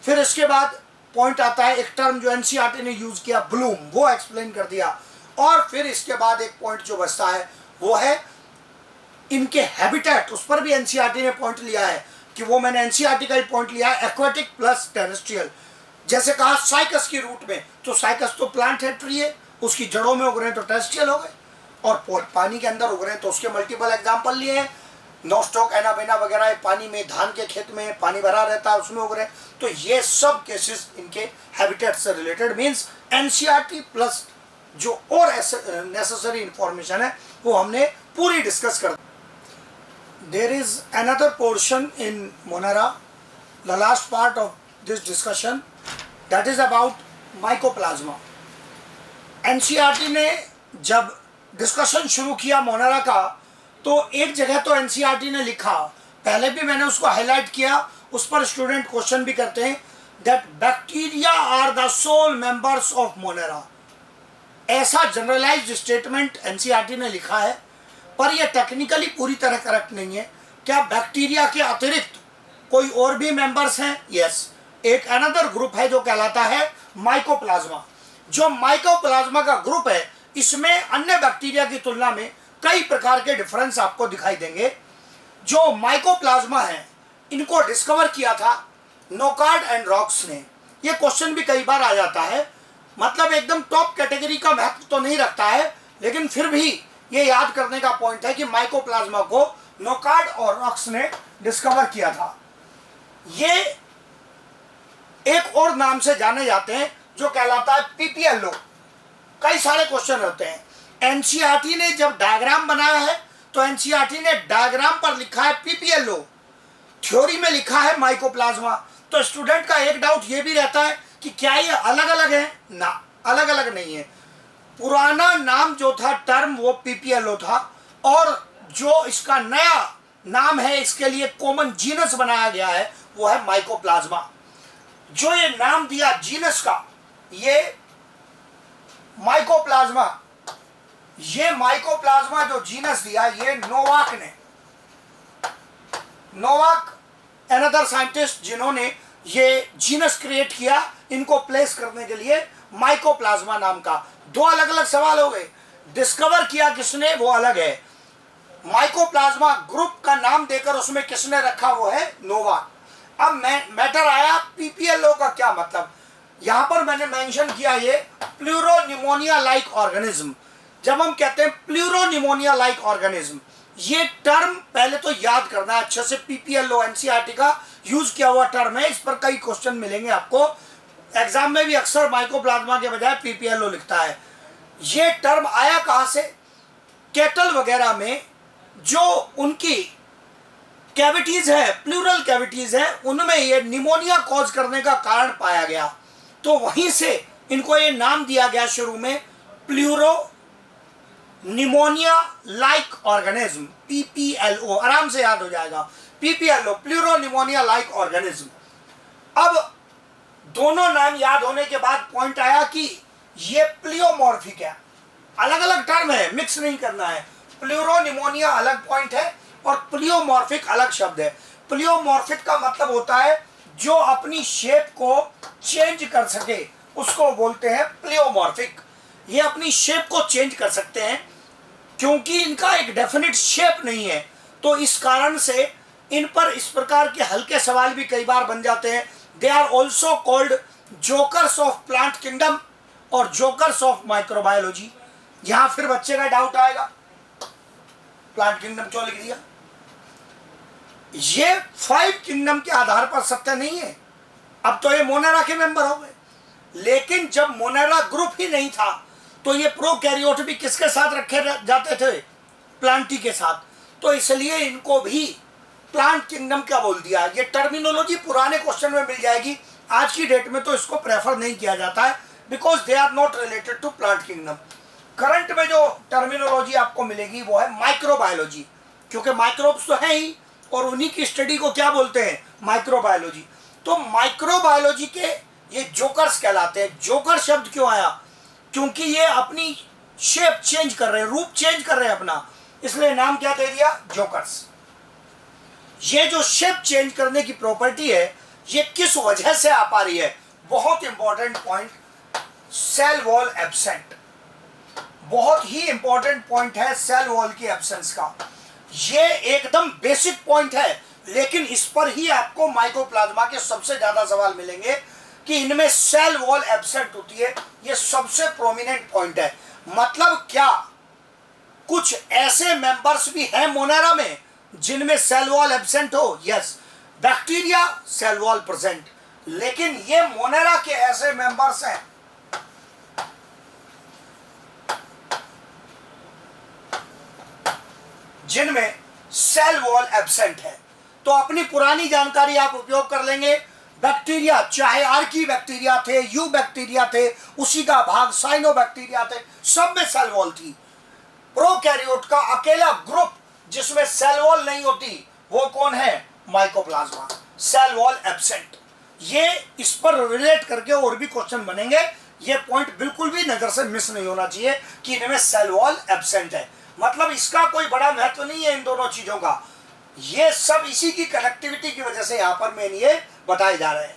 फिर इसके बाद पॉइंट आता है, एक टर्म जो एनसीईआरटी ने यूज किया, ब्लूम, वो एक्सप्लेन कर दिया। और फिर इसके बाद एक पॉइंट जो बचता है वो है इनके हैबिटेट, उस पर भी एनसीईआरटी ने पॉइंट लिया है, कि वो मैंने एनसीईआरटी का ही पॉइंट लिया है, एक्वाटिक प्लस टेरेस्ट्रियल। जैसे कहा साइकस की रूट में, तो साइकस तो प्लांट है, ट्री है, उसकी जड़ों में उग रहे हैं तो टेरेस्ट्रियल हो गए, और पानी के अंदर उग रहे हैं तो उसके मल्टीपल एग्जाम्पल लिए हैं। नॉस्टॉक, एनाबेना वगैरह पानी में, धान के खेत में पानी भरा रहता है उसमें उग रहे हैं, तो ये सब केसेस इनके हैबिटेट से रिलेटेड। मीन्स एनसीईआरटी प्लस जो और नेसेसरी इंफॉर्मेशन है वो हमने पूरी डिस्कस कर। There is another portion in Monera, the last part of this discussion, that is about mycoplasma. NCERT ने जब डिस्कशन शुरू किया मोनेरा का, तो एक जगह तो एनसीईआरटी ने लिखा, पहले भी मैंने उसको हाईलाइट किया, उस पर स्टूडेंट क्वेश्चन भी करते हैं, that bacteria are the sole members of Monera. ऐसा जनरलाइज्ड स्टेटमेंट एनसीईआरटी ने लिखा है, पर यह टेक्निकली पूरी तरह करेक्ट नहीं है। क्या बैक्टीरिया के अतिरिक्त कोई और भी मेंबर्स हैं? यस, एक अनदर ग्रुप है जो कहलाता है माइकोप्लाज्मा। जो माइकोप्लाज्मा का ग्रुप है, इसमें अन्य बैक्टीरिया की तुलना में कई प्रकार के डिफरेंस आपको दिखाई देंगे। जो माइकोप्लाज्मा है, इनको डिस्कवर किया था नोकार्ड एंड रॉक्स ने। ये क्वेश्चन भी कई बार आ जाता है, मतलब एकदम टॉप कैटेगरी का महत्व तो नहीं रखता है, लेकिन फिर भी ये याद करने का पॉइंट है कि माइकोप्लाज्मा को नोकार्ड और रॉक्स ने डिस्कवर किया था। ये एक और नाम से जाने जाते हैं जो कहलाता है पीपीएलओ। कई सारे क्वेश्चन होते हैं। एनसीईआरटी ने जब डायग्राम बनाया है तो एनसीईआरटी ने डायग्राम पर लिखा है पीपीएलओ, थ्योरी में लिखा है माइकोप्लाज्मा। तो स्टूडेंट का एक डाउट ये भी रहता है कि क्या ये अलग अलग है? ना, अलग अलग नहीं है। पुराना नाम जो था टर्म वो पीपीएलओ था, और जो इसका नया नाम है, इसके लिए कॉमन जीनस बनाया गया है, वो है माइकोप्लाज्मा। जो ये नाम दिया जीनस का, ये माइकोप्लाज्मा, ये माइकोप्लाज्मा जो जीनस दिया, ये नोवाक ने, नोवाक अनदर साइंटिस्ट जिन्होंने ये जीनस क्रिएट किया, इनको प्लेस करने के लिए माइकोप्लाज्मा नाम का। 2 अलग अलग सवाल हो गए। डिस्कवर किया किसने, वो अलग है। माइकोप्लाज्मा ग्रुप का नाम देकर उसमें किसने रखा, वो है नोवाक। अब मैटर आया पीपीएलओ का क्या मतलब। यहां पर मैंने मेंशन किया ये प्लूरोनिमोनिया लाइक ऑर्गेनिज्म। जब हम कहते हैं प्लूरोनिमोनिया लाइक ऑर्गेनिज्म, ये टर्म पहले तो याद करना है अच्छे से। पीपीएलओ एनसीईआरटी का यूज किया हुआ टर्म है, इस पर कई क्वेश्चन मिलेंगे आपको एग्जाम में भी। अक्सर माइकोप्लाज्मा के बजाय पीपीएलओ लिखता है। ये टर्म आया कहां से? कैटल वगैरह में जो उनकी कैविटीज है, प्लूरल कैविटीज है, उनमें ये निमोनिया कॉज करने का कारण पाया गया, तो वहीं से इनको ये नाम दिया गया शुरू में, pleuro pneumonia like organism, PPLO. आराम से याद हो जाएगा, PPLO, pleuro pneumonia like organism. अब दोनों नाम याद होने के बाद पॉइंट आया कि ये प्लियोमॉर्फिक है। अलग अलग टर्म है, मिक्स नहीं करना है। प्लूरो निमोनिया अलग पॉइंट है और प्लियोमॉर्फिक अलग शब्द है। प्लियोमॉर्फिक का मतलब होता है जो अपनी शेप को चेंज कर सके, उसको बोलते हैं प्लियोमॉर्फिक। ये अपनी शेप को चेंज कर सकते हैं, क्योंकि इनका एक डेफिनेट शेप नहीं है, तो इस कारण से इन पर इस प्रकार के हल्के सवाल भी कई बार बन जाते हैं। They are also called jokers of plant kingdom और जोकर्स ऑफ माइक्रोबायोलॉजी। यहां फिर बच्चे का डाउट आएगा, प्लांट किंगडम क्यों लिख दिया? ये 5 किंगडम के आधार पर सत्य नहीं है। अब तो ये मोनेरा के मेंबर हो गए, लेकिन जब मोनेरा ग्रुप ही नहीं था तो ये प्रोकैरियोट भी किसके साथ रखे जाते थे? प्लांटी के साथ। तो इसलिए इनको भी प्लांट किंगडम क्या बोल दिया। ये टर्मिनोलॉजी पुराने क्वेश्चन में मिल जाएगी, आज की डेट में तो इसको प्रेफर नहीं किया जाता है, because they are not related to plant kingdom. Current में जो टर्मिनोलॉजी आपको मिलेगी वो है माइक्रोबायोलॉजी, क्योंकि माइक्रोब्स तो है ही और उन्हीं की स्टडी को क्या बोलते हैं? माइक्रोबायोलॉजी। तो माइक्रोबायोलॉजी के ये जोकर्स कहलाते हैं। जोकर शब्द क्यों आया? क्योंकि ये अपनी शेप चेंज कर रहे हैं, रूप चेंज कर रहे हैं अपना, इसलिए नाम क्या दे दिया? जोकर्स। ये जो शेप चेंज करने की प्रॉपर्टी है ये किस वजह से आ पा रही है? बहुत important point, cell wall absent. बहुत ही इंपॉर्टेंट पॉइंट है सेल वॉल की एब्सेंस का। ये एकदम बेसिक पॉइंट है, लेकिन इस पर ही आपको माइकोप्लाज्मा के सबसे ज्यादा सवाल मिलेंगे कि इनमें सेल वॉल एब्सेंट होती है। ये सबसे प्रोमिनेंट पॉइंट है। मतलब क्या कुछ ऐसे मेंबर्स भी हैं मोनेरा में जिनमें सेल वॉल एब्सेंट हो? Yes, bacteria cell wall present, लेकिन ये मोनेरा के ऐसे मेंबर्स हैं जिनमें सेल वॉल एब्सेंट है। तो अपनी पुरानी जानकारी आप उपयोग कर लेंगे। बैक्टीरिया, चाहे आर्की बैक्टीरिया थे, यू बैक्टीरिया थे, उसी का भाग साइनो बैक्टीरिया थे, सब में सेल वॉल थी। प्रोकैरियोट का अकेला ग्रुप जिसमें सेल वॉल नहीं होती वो कौन है? Mycoplasma, cell wall absent. ये इस पर रिलेट करके और भी क्वेश्चन बनेंगे। ये पॉइंट बिल्कुल भी नजर से मिस नहीं होना चाहिए कि इनमें सेल वॉल एब्सेंट है। मतलब इसका कोई बड़ा महत्व नहीं है इन दोनों चीजों का, ये सब इसी की कनेक्टिविटी की वजह से यहाँ पर मेन ये बताए जा रहे हैं।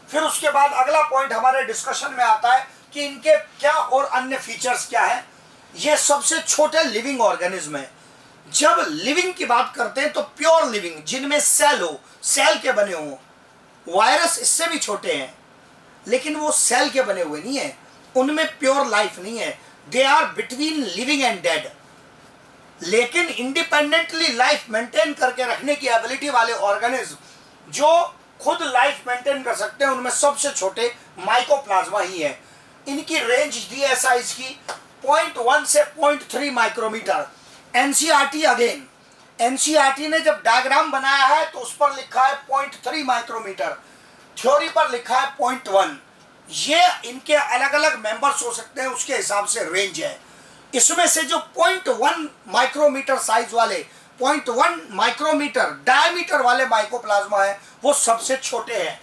फिर उसके बाद अगला पॉइंट हमारे डिस्कशन में आता है कि इनके क्या और अन्य फीचर्स क्या है। ये सबसे छोटे लिविंग ऑर्गेनिज्म है। जब लिविंग की बात करते हैं तो प्योर लिविंग, जिनमें सेल हो, सेल के बने हो। वायरस इससे भी छोटे हैं, लेकिन वो सेल के बने हुए नहीं है, उनमें प्योर लाइफ नहीं है। They are between living and dead. लेकिन इंडिपेंडेंटली लाइफ मेंटेन करके रखने की एबिलिटी वाले ऑर्गेनिज्म जो खुद लाइफ मेंटेन कर सकते हैं, उनमें सबसे छोटे माइकोप्लाज्मा ही है। इनकी रेंज दी है साइज की 0.1 से 0.3 माइक्रोमीटर। एनसीईआरटी अगेन, एनसीईआरटी ने जब डायग्राम बनाया है तो उस पर लिखा है 0.3 माइक्रोमीटर, थ्योरी पर लिखा है 0.1। ये इनके अलग अलग मेंबर्स हो सकते हैं, उसके हिसाब से रेंज है। इसमें से जो 0.1 माइक्रोमीटर साइज वाले, 0.1 माइक्रोमीटर डायमीटर वाले माइकोप्लाज्मा है वो सबसे छोटे हैं।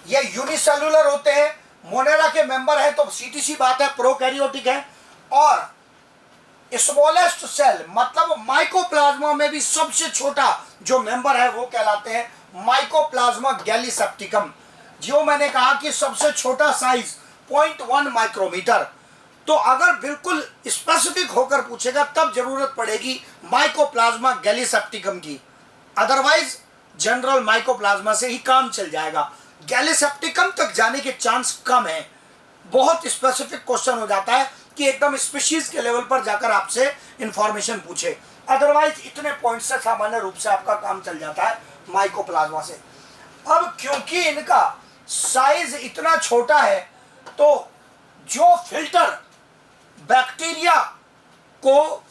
ये यूनिसेलुलर होते हैं, मोनेरा के मेंबर है तो सीधी सी बात है प्रोकैरियोटिक है। और स्मॉलेस्ट सेल मतलब माइकोप्लाज्मा में भी सबसे छोटा जो मेंबर है वो कहलाते हैं माइकोप्लाज्मा गैलीसेप्टिकम। जो मैंने कहा कि सबसे छोटा साइज 0.1 माइक्रोमीटर। तो अगर बिल्कुल स्पेसिफिक होकर पूछेगा तब जरूरत पड़ेगी माइकोप्लाज्मा गैलीसेप्टिकम की, अदरवाइज जनरल माइकोप्लाज्मा से ही काम चल जाएगा। गैलीसेप्टिकम तक जाने के चांस कम है। बहुत स्पेसिफिक क्वेश्चन हो जाता है कि एकदम स्पीशीज के लेवल पर जाकर आपसे इंफॉर्मेशन पूछे, अदरवाइज इतने पॉइंट से सामान्य रूप से आपका काम चल जाता है माइकोप्लाज्मा से। अब क्योंकि इनका साइज इतना छोटा है तो जो फिल्टर बैक्टीरिया को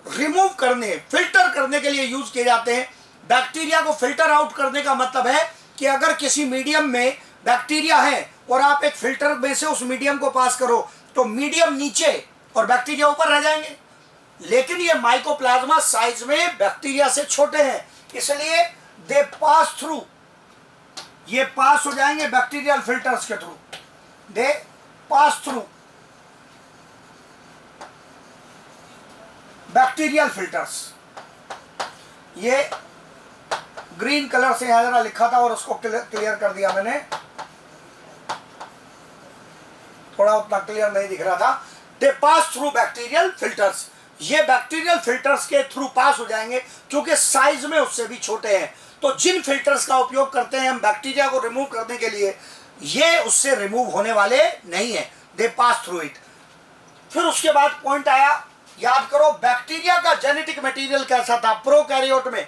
रिमूव करने, फिल्टर करने के लिए यूज किए जाते हैं, बैक्टीरिया को फिल्टर आउट करने का मतलब है कि अगर किसी मीडियम में बैक्टीरिया है और आप एक फिल्टर में से उस मीडियम को पास करो तो मीडियम नीचे और बैक्टीरिया ऊपर रह जाएंगे। लेकिन ये माइकोप्लाज्मा साइज में बैक्टीरिया से छोटे हैं, इसलिए दे पास थ्रू, ये पास हो जाएंगे बैक्टीरियल फिल्टर्स के थ्रू। दे पास थ्रू बैक्टीरियल फिल्टर्स। ये ग्रीन कलर से यहां जरा लिखा था और उसको क्लियर कर दिया मैंने, थोड़ा उतना क्लियर नहीं दिख रहा था। दे पास थ्रू बैक्टीरियल फिल्टर्स, ये बैक्टीरियल फिल्टर्स के थ्रू पास हो जाएंगे क्योंकि साइज में उससे भी छोटे हैं। तो जिन फिल्टर्स का उपयोग करते हैं हम बैक्टीरिया को रिमूव करने के लिए, ये उससे रिमूव होने वाले नहीं है, दे पास थ्रू इट। फिर उसके बाद पॉइंट आया, याद करो बैक्टीरिया का जेनेटिक मटेरियल कैसा था प्रोकैरियोट में।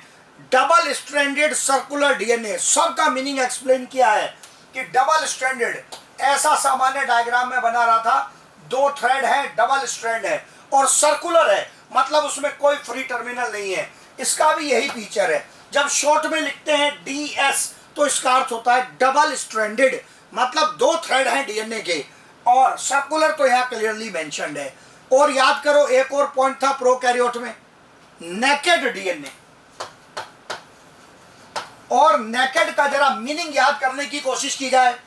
डबल स्ट्रैंडेड सर्कुलर डीएनए, सबका मीनिंग एक्सप्लेन किया है कि डबल स्ट्रैंडेड ऐसा सामान्य डायग्राम में बना रहा था, 2 थ्रेड है, डबल स्ट्रैंड है और सर्कुलर है, मतलब उसमें कोई फ्री टर्मिनल नहीं है। इसका भी यही फीचर है। जब शॉर्ट में लिखते हैं डीएस तो इसका अर्थ होता है डबल स्ट्रैंडेड, मतलब 2 थ्रेड हैं डीएनए के, और सर्कुलर तो यहाँ क्लियरली मेंशन्ड है। और याद करो एक और पॉइंट था प्रोकैरियोट में, नेकेड डीएनए। और नेकेड का जरा मीनिंग याद करने की कोशिश की जाए।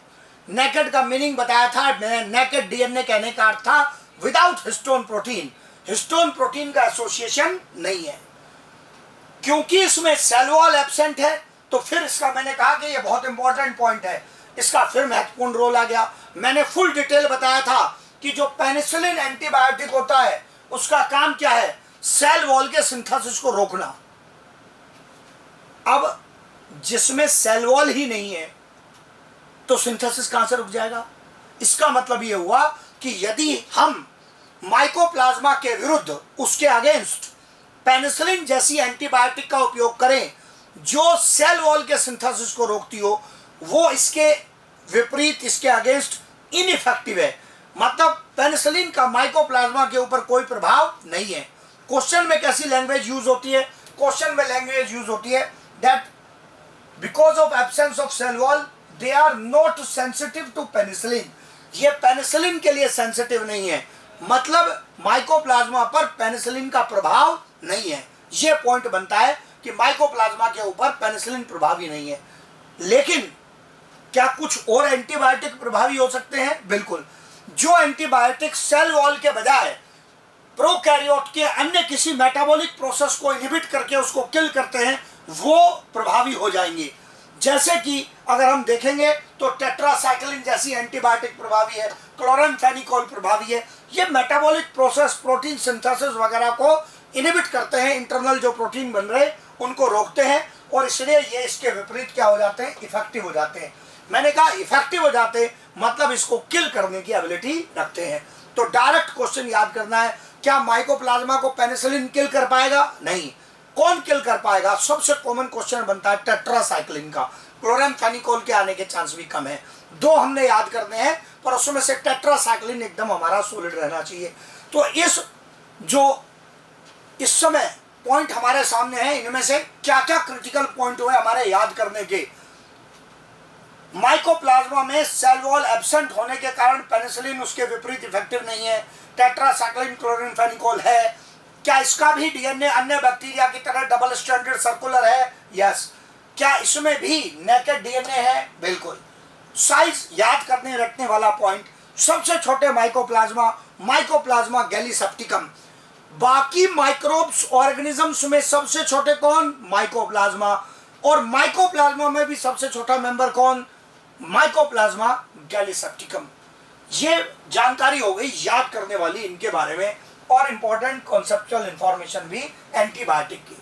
नेकेड का मीनिंग बताया था, नेकेड डीएनए कहने का अर्थ था without histone protein, histone protein का एसोसिएशन नहीं है। क्योंकि इसमें सेल वॉल एब्सेंट है तो फिर इसका, मैंने कहा कि ये बहुत इंपॉर्टेंट पॉइंट है, इसका फिर महत्वपूर्ण रोल आ गया। मैंने फुल डिटेल बताया था कि जो पेनिसिलिन एंटीबायोटिक होता है उसका काम क्या है, सेल वॉल के सिंथेसिस को रोकना। अब जिसमें सेल वॉल ही नहीं है तो सिंथेसिस कहां से रुक जाएगा। इसका मतलब यह हुआ कि यदि हम माइकोप्लाज्मा के विरुद्ध, उसके अगेंस्ट पेनिसिलिन जैसी एंटीबायोटिक का उपयोग करें जो सेल वॉल के सिंथेसिस को रोकती हो, वो इसके विपरीत, इसके अगेंस्ट इनइफेक्टिव है। मतलब पेनिसिलिन का माइकोप्लाज्मा के ऊपर कोई प्रभाव नहीं है। क्वेश्चन में कैसी लैंग्वेज यूज होती है, क्वेश्चन में लैंग्वेज यूज होती है that because of absence of cell wall they are not sensitive to penicillin. ये पेनिसिलिन के लिए सेंसिटिव नहीं है, मतलब माइकोप्लाज्मा पर पेनिसिलिन का प्रभाव नहीं है। ये पॉइंट बनता है कि माइकोप्लाज्मा के ऊपर पेनिसिलिन प्रभावी नहीं है। लेकिन क्या कुछ और एंटीबायोटिक प्रभावी हो सकते हैं? बिल्कुल। जो एंटीबायोटिक सेल वॉल के बजाय प्रोकैरियोट के अन्य किसी मेटाबॉलिक प्रोसेस को इनहिबिट करके उसको किल करते हैं, वो प्रभावी हो जाएंगे। जैसे कि अगर हम देखेंगे तो टेट्रासाइक्लिन जैसी एंटीबायोटिक प्रभावी है, क्लोरामफेनिकोल प्रभावी है। ये मेटाबॉलिक प्रोसेस, प्रोटीन सिंथेसिस वगैरह को इनहिबिट करते हैं, इंटरनल जो प्रोटीन बन रहे उनको रोकते हैं, और इसलिए ये इसके विपरीत क्या हो जाते हैं, इफेक्टिव हो जाते हैं। मैंने कहा इफेक्टिव हो जाते मतलब इसको किल करने की एबिलिटी रखते हैं। तो डायरेक्ट क्वेश्चन याद करना है, क्या माइकोप्लाज्मा को पेनिसिलिन किल कर पाएगा? नहीं। कौन किल कर पाएगा? सबसे कॉमन क्वेश्चन बनता है टेट्रासाइक्लिन का। क्लोरामफेनिकोल के आने के चांस भी कम है। 2 हमने याद करने हैं, पर उसमें से टेट्रासाइक्लिन एकदम हमारा सॉलिड रहना चाहिए। तो इस समय पॉइंट हमारे सामने है, इनमें से क्या क्या क्रिटिकल पॉइंट हुए हमारे याद करने के। माइकोप्लाज्मा में सेल वॉल एब्सेंट होने के कारण पेनिसिलिन उसके विपरीत इफेक्टिव नहीं है, टेट्रासाइक्लिन क्लोरामफेनिकोल है। क्या इसका भी डीएनए अन्य बैक्टीरिया की तरह डबल स्ट्रैंडेड सर्कुलर है? यस। क्या इसमें भी नेकेड डीएनए है? बिल्कुल। साइज याद करने रखने वाला पॉइंट, सबसे छोटे माइकोप्लाज्मा गैलीसेप्टिकम। बाकी माइक्रोब्स ऑर्गेनिजम्स में सबसे छोटे कौन? माइकोप्लाज्मा। और माइकोप्लाज्मा में भी सबसे छोटा मेंबर कौन? Mycoplasma gallisepticum. ये जानकारी हो गई याद करने वाली इनके बारे में, और इंपॉर्टेंट कॉन्सेप्चुअल इंफॉर्मेशन भी एंटीबायोटिक की।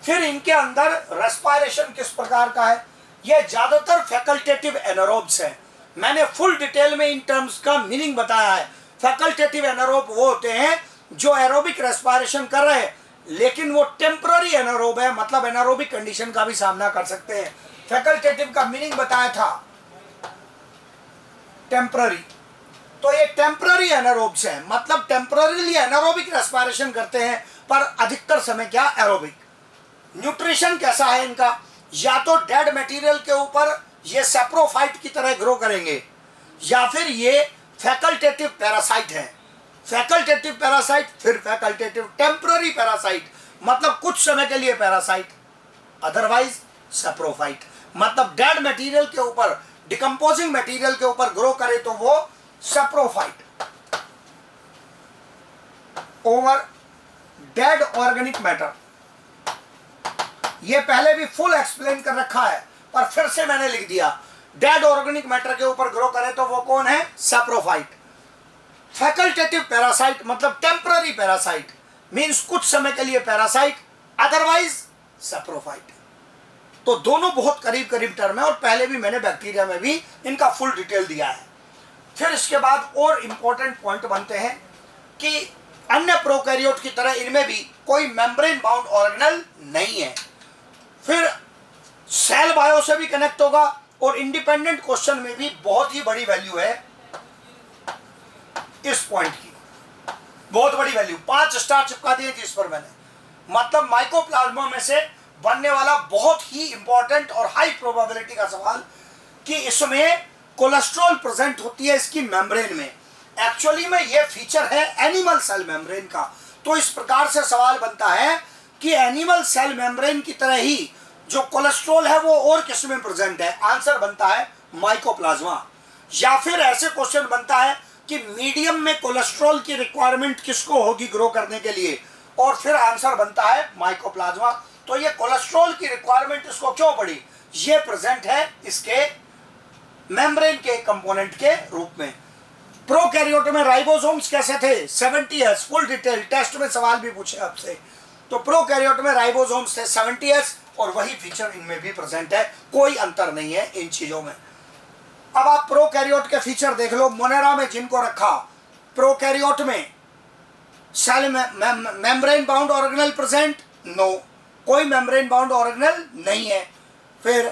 फिर इनके अंदर रेस्पिरेशन किस प्रकार का है? ये ज्यादातर फैकल्टेटिव एनारोब्स हैं। मैंने फुल डिटेल में इन टर्म्स का मीनिंग बताया है। फैकल्टेटिव एनारोब वो होते हैं जो एरोबिक रेस्पिरेशन कर रहे हैं, लेकिन वो टेम्पररी एनारोब है, मतलब एनारोबिक कंडीशन का भी सामना कर सकते हैं। फैकल्टेटिव का मीनिंग बताया था टेम्पररी। तो ये टेम्पररी एनारोब्स हैं, मतलब टेम्पररीली एनारोबिक रेस्पिरेशन करते हैं, पर अधिकतर समय क्या? एरोबिक। न्यूट्रिशन कैसा है इनका? या तो डेड मटेरियल के ऊपर ये सेप्रोफाइट की तरह ग्रो करेंगे, या फिर ये फैकल्टेटिव पैरासाइट है। फैकल्टेटिव पैरासाइट, फिर फैकल्टेटिव टेम्पररी पैरासाइट, मतलब कुछ समय के लिए पैरासाइट, अदरवाइज सेप्रोफाइट। मतलब डेड मटेरियल के ऊपर, डिकम्पोजिंग मटेरियल के ऊपर ग्रो करे तो वो saprophyte. Over dead organic matter, ये पहले भी फुल एक्सप्लेन कर रखा है, पर फिर से मैंने लिख दिया। डेड ऑर्गेनिक मैटर के ऊपर ग्रो करे तो वो कौन है? सेप्रोफाइट। फैकल्टेटिव पैरासाइट मतलब टेम्पररी पैरासाइट, मींस कुछ समय के लिए पैरासाइट, अदरवाइज सेप्रोफाइट। तो दोनों बहुत करीब करीब टर्म है, और पहले भी मैंने बैक्टीरिया में भी इनका फुल डिटेल दिया है। फिर इसके बाद और इंपॉर्टेंट पॉइंट बनते हैं कि अन्य प्रोकैरियोट की तरह इनमें भी कोई मेम्ब्रेन बाउंड ऑर्गेनल नहीं है। फिर सेल बायो से भी कनेक्ट होगा, और इंडिपेंडेंट क्वेश्चन में भी बहुत ही बड़ी वैल्यू है इस पॉइंट की, बहुत बड़ी वैल्यू, 5 स्टार चिपका दिए जिस पर मैंने, मतलब माइकोप्लाज्मा में से बनने वाला बहुत ही इंपॉर्टेंट और हाई प्रोबेबिलिटी का सवाल कि इसमें कोलेस्ट्रॉल प्रेजेंट होती है इसकी मेम्ब्रेन में। एक्चुअली में ये फीचर है एनिमल सेल मेम्ब्रेन का। तो इस प्रकार से सवाल बनता है कि एनिमल सेल मेम्ब्रेन की तरह ही जो कोलेस्ट्रॉल है वो और किस में प्रेजेंट है, आंसर बनता है माइकोप्लाज्मा। या फिर ऐसे क्वेश्चन बनता है कि मीडियम में कोलेस्ट्रॉल की रिक्वायरमेंट किसको होगी ग्रो करने के लिए, और फिर आंसर बनता है माइकोप्लाज्मा। तो ये कोलेस्ट्रॉल की रिक्वायरमेंट इसको क्यों पड़ी, ये प्रेजेंट है इसके मेम्ब्रेन के कंपोनेंट के रूप में। प्रोकैरियोट में राइबोसोम्स कैसे थे, 70s, फुल डिटेल टेस्ट में सवाल भी पूछे आपसे। तो प्रोकैरियोट में राइबोसोम्स थे 70s, और वही फीचर इनमें भी प्रेजेंट है, कोई अंतर नहीं है इन चीजों में। अब आप प्रोकैरियोट के फीचर देख लो, मोनेरा में जिनको रखा, प्रोकैरियोट में cell membrane bound organelle present, no, कोई मेम्ब्रेन बाउंड ऑर्गेनेल नहीं है। फिर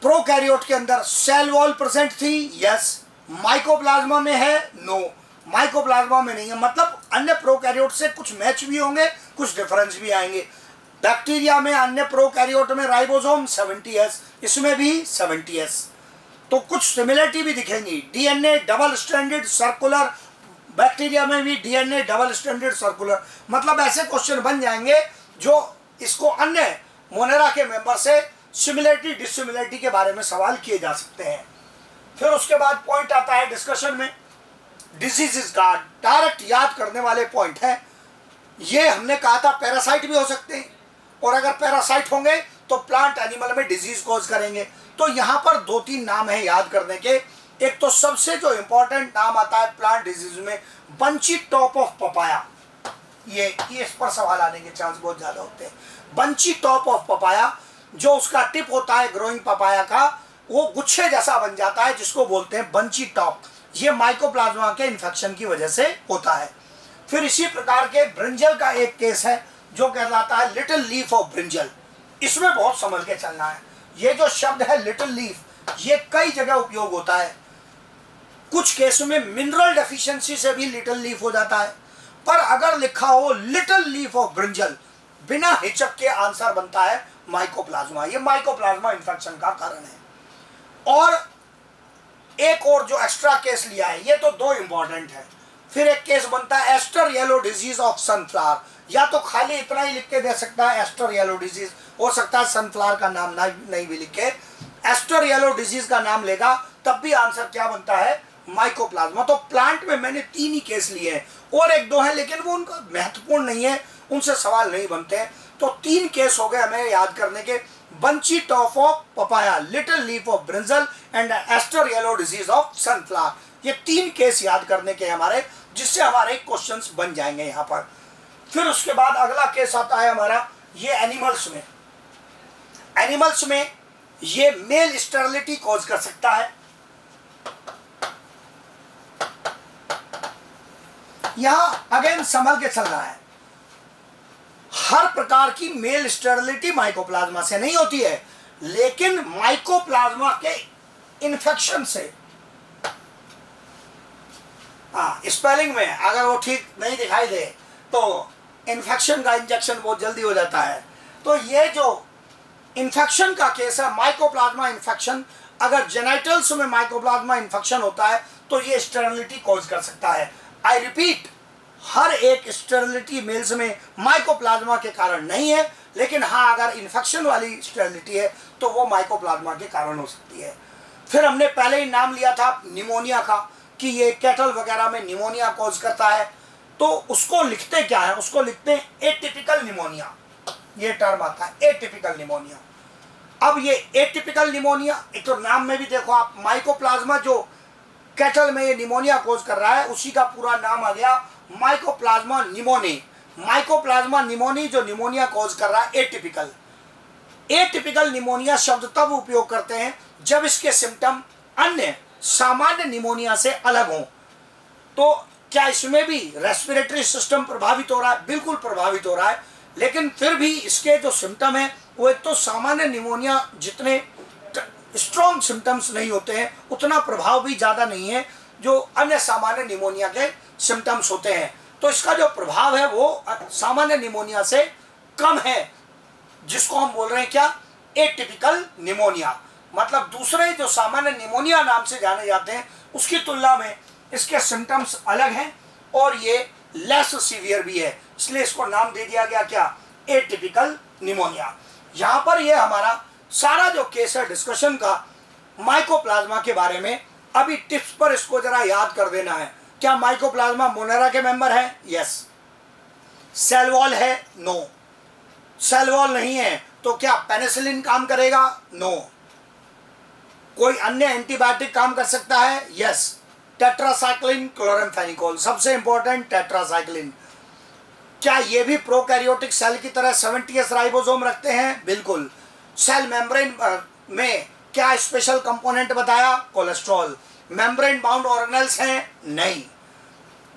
प्रोकैरियोट के अंदर सेल वॉल प्रेजेंट थी, यस। माइकोप्लाज्मा में है, नो, माइकोप्लाज्मा में नहीं है। मतलब अन्य प्रोकैरियोट से कुछ मैच भी होंगे, कुछ डिफरेंस भी आएंगे। बैक्टीरिया में, अन्य प्रोकैरियोट में राइबोसोम 70s, इसमें भी 70s, तो कुछ सिमिलरिटी भी दिखेंगी। DNA double stranded circular, bacteria में भी डीएनए डबल स्ट्रैंडेड सर्कुलर। मतलब ऐसे क्वेश्चन बन जाएंगे जो इसको अन्य मोनेरा के मेंबर से सिमिलरिटी डिसिमिलरिटी के बारे में सवाल किए जा सकते हैं। फिर उसके बाद पॉइंट आता है डिस्कशन में डिजीजेस का, डायरेक्ट याद करने वाले पॉइंट है। ये हमने कहा था पैरासाइट भी हो सकते हैं, और अगर पैरासाइट होंगे तो प्लांट एनिमल में डिजीज कॉज करेंगे। तो यहाँ पर 2-3 नाम है याद करने के। एक तो सबसे जो इंपॉर्टेंट नाम आता है प्लांट डिजीज में, बंची टॉप ऑफ पपाया, ये इस पर सवाल आने के चांस बहुत ज्यादा होते हैं। बंची टॉप ऑफ पपाया, जो उसका टिप होता है ग्रोइंग पपाया का, वो गुच्छे जैसा बन जाता है, जिसको बोलते हैं बंची टॉप। ये माइकोप्लाज्मा के इन्फेक्शन की वजह से होता है। फिर इसी प्रकार के ब्रिंजल का एक केस है जो कहलाता है लिटिल लीफ ऑफ ब्रिंजल। इसमें बहुत समझ के चलना है। ये जो शब्द है लिटिल लीफ, ये कई जगह उपयोग होता है। कुछ केसों में मिनरल डेफिशिएंसी से भी लिटिल लीफ हो जाता है, पर अगर लिखा हो लिटिल लीफ ऑफ ब्रिंजल, बिना हिचक के आंसर बनता है माइकोप्लाज्मा। ये माइकोप्लाज्मा इन्फेक्शन का कारण है। और एक और जो एक्स्ट्रा केस लिया है, ये तो 2 इंपॉर्टेंट है। फिर एक केस बनता है aster yellow disease of sunflower. या तो खाली इतना ही लिख के दे सकता है एस्टर येलो डिजीज, हो सकता है सनफ्लावर का नाम नहीं भी लिखे, एस्टर येलो डिजीज का नाम लेगा, तब भी आंसर क्या बनता है, माइकोप्लाज्मा। तो प्लांट में मैंने 3 ही केस लिए हैं, और 1-2 हैं लेकिन वो उनका महत्वपूर्ण नहीं है, उनसे सवाल नहीं बनते हैं। तो 3 केस हो गए हमें याद करने के, bunchy top of papaya, little leaf of brinjal and aster yellow disease of sunflower. ये 3 केस याद करने के हमारे, जिससे हमारे क्वेश्चंस बन जाएंगे यहाँ पर। फिर उसके बाद अगला केस आता है हमारा ये एनिमल्स में। एनिमल्स में ये मेल स्टेरिलिटी कॉज कर सकता है। यहां अगेन संभल के चलना है, हर प्रकार की मेल स्टेरिलिटी माइकोप्लाज्मा से नहीं होती है, लेकिन माइकोप्लाज्मा के इन्फेक्शन से, स्पेलिंग में अगर वो ठीक नहीं दिखाई दे तो इन्फेक्शन का इंजेक्शन बहुत जल्दी हो जाता है। तो ये जो इन्फेक्शन का केस है, माइकोप्लाज्मा इन्फेक्शन, अगर जेनिटल्स में माइकोप्लाज्मा इन्फेक्शन होता है तो ये स्टेरिलिटी कॉज कर सकता है। आई रिपीट, हर एक स्टेरिलिटी मेल्स में माइकोप्लाज्मा के कारण नहीं है, लेकिन हाँ अगर इन्फेक्शन वाली स्टेरिलिटी है तो वो माइकोप्लाज्मा के कारण हो सकती है। फिर हमने पहले ही नाम लिया था निमोनिया का कि ये कैटल वगैरह में निमोनिया कॉज करता है, तो उसको लिखते क्या है, उसको लिखते हैं एटिपिकल निमोनिया, ये टर्म आता है एटिपिकल निमोनिया। अब ये एटिपिकल निमोनिया, एक तो नाम में भी देखो आप, माइकोप्लाज्मा जो कैटल में ये निमोनिया कॉज कर रहा है उसी का पूरा नाम आ गया माइकोप्लाज्मा निमोनी। माइकोप्लाज्मा निमोनी जो निमोनिया कॉज कर रहा है एटिपिकल। एटिपिकल निमोनिया शब्द तब उपयोग करते हैं जब इसके सिम्टम अन्य सामान्य निमोनिया से अलग हों। तो क्या इसमें भी रेस्पिरेटरी सिस्टम प्रभावित हो रहा है? बिल्कुल प्रभावित हो रहा है, लेकिन फिर भी इसके जो सिम्टम है वो एक तो सामान्य निमोनिया जितने स्ट्रॉन्ग सिम्टम्स नहीं होते हैं, उतना प्रभाव भी ज़्यादा नहीं है जो अन्य सामान्य निमोनिया के सिम्टम्स होते हैं। तो इसका जो प्रभाव है वो सामान्य निमोनिया से कम है, जिसको हम बोल रहे हैं क्या, एटिपिकल निमोनिया। मतलब दूसरे जो सामान्य निमोनिया नाम से जाने जाते हैं उसकी तुलना में इसके सिम्टम्स अलग हैं और ये लेस सीवियर भी है, इसलिए इसको नाम दे दिया गया क्या, एटिपिकल निमोनिया। यहाँ पर ये हमारा सारा जो केस है डिस्कशन का माइकोप्लाज्मा के बारे में। अभी टिप्स पर इसको जरा याद कर देना है। क्या माइकोप्लाज्मा मोनेरा के मेंबर है? यस। सेल वॉल है? नो। सेल वॉल नहीं है तो क्या पेनिसिलिन काम करेगा? नो। कोई अन्य एंटीबायोटिक काम कर सकता है? यस। टेट्रासाइक्लिन, क्लोराम्फेनिकोल, सबसे इंपॉर्टेंट टेट्रासाइक्लिन। क्या ये भी प्रोकैरियोटिक सेल की तरह 70s राइबोसोम रखते हैं? बिल्कुल। सेल मेम्ब्रेन में क्या स्पेशल कंपोनेंट बताया? कोलेस्ट्रॉल। मेम्ब्रेन बाउंड ऑर्गेनेल्स हैं? नहीं।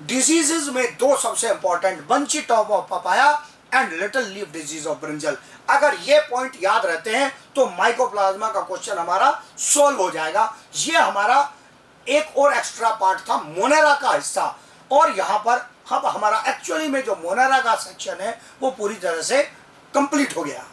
डिजीजेस में दो सबसे important, bunchy top of papaya and little leaf disease of brinjal. अगर ये पॉइंट याद रहते हैं तो माइकोप्लाज्मा का क्वेश्चन हमारा सोल्व हो जाएगा। ये हमारा एक और एक्स्ट्रा पार्ट था मोनेरा का हिस्सा, और यहाँ पर अब हमारा एक्चुअली में जो मोनेरा का सेक्शन है वो पूरी तरह से कंप्लीट हो गया।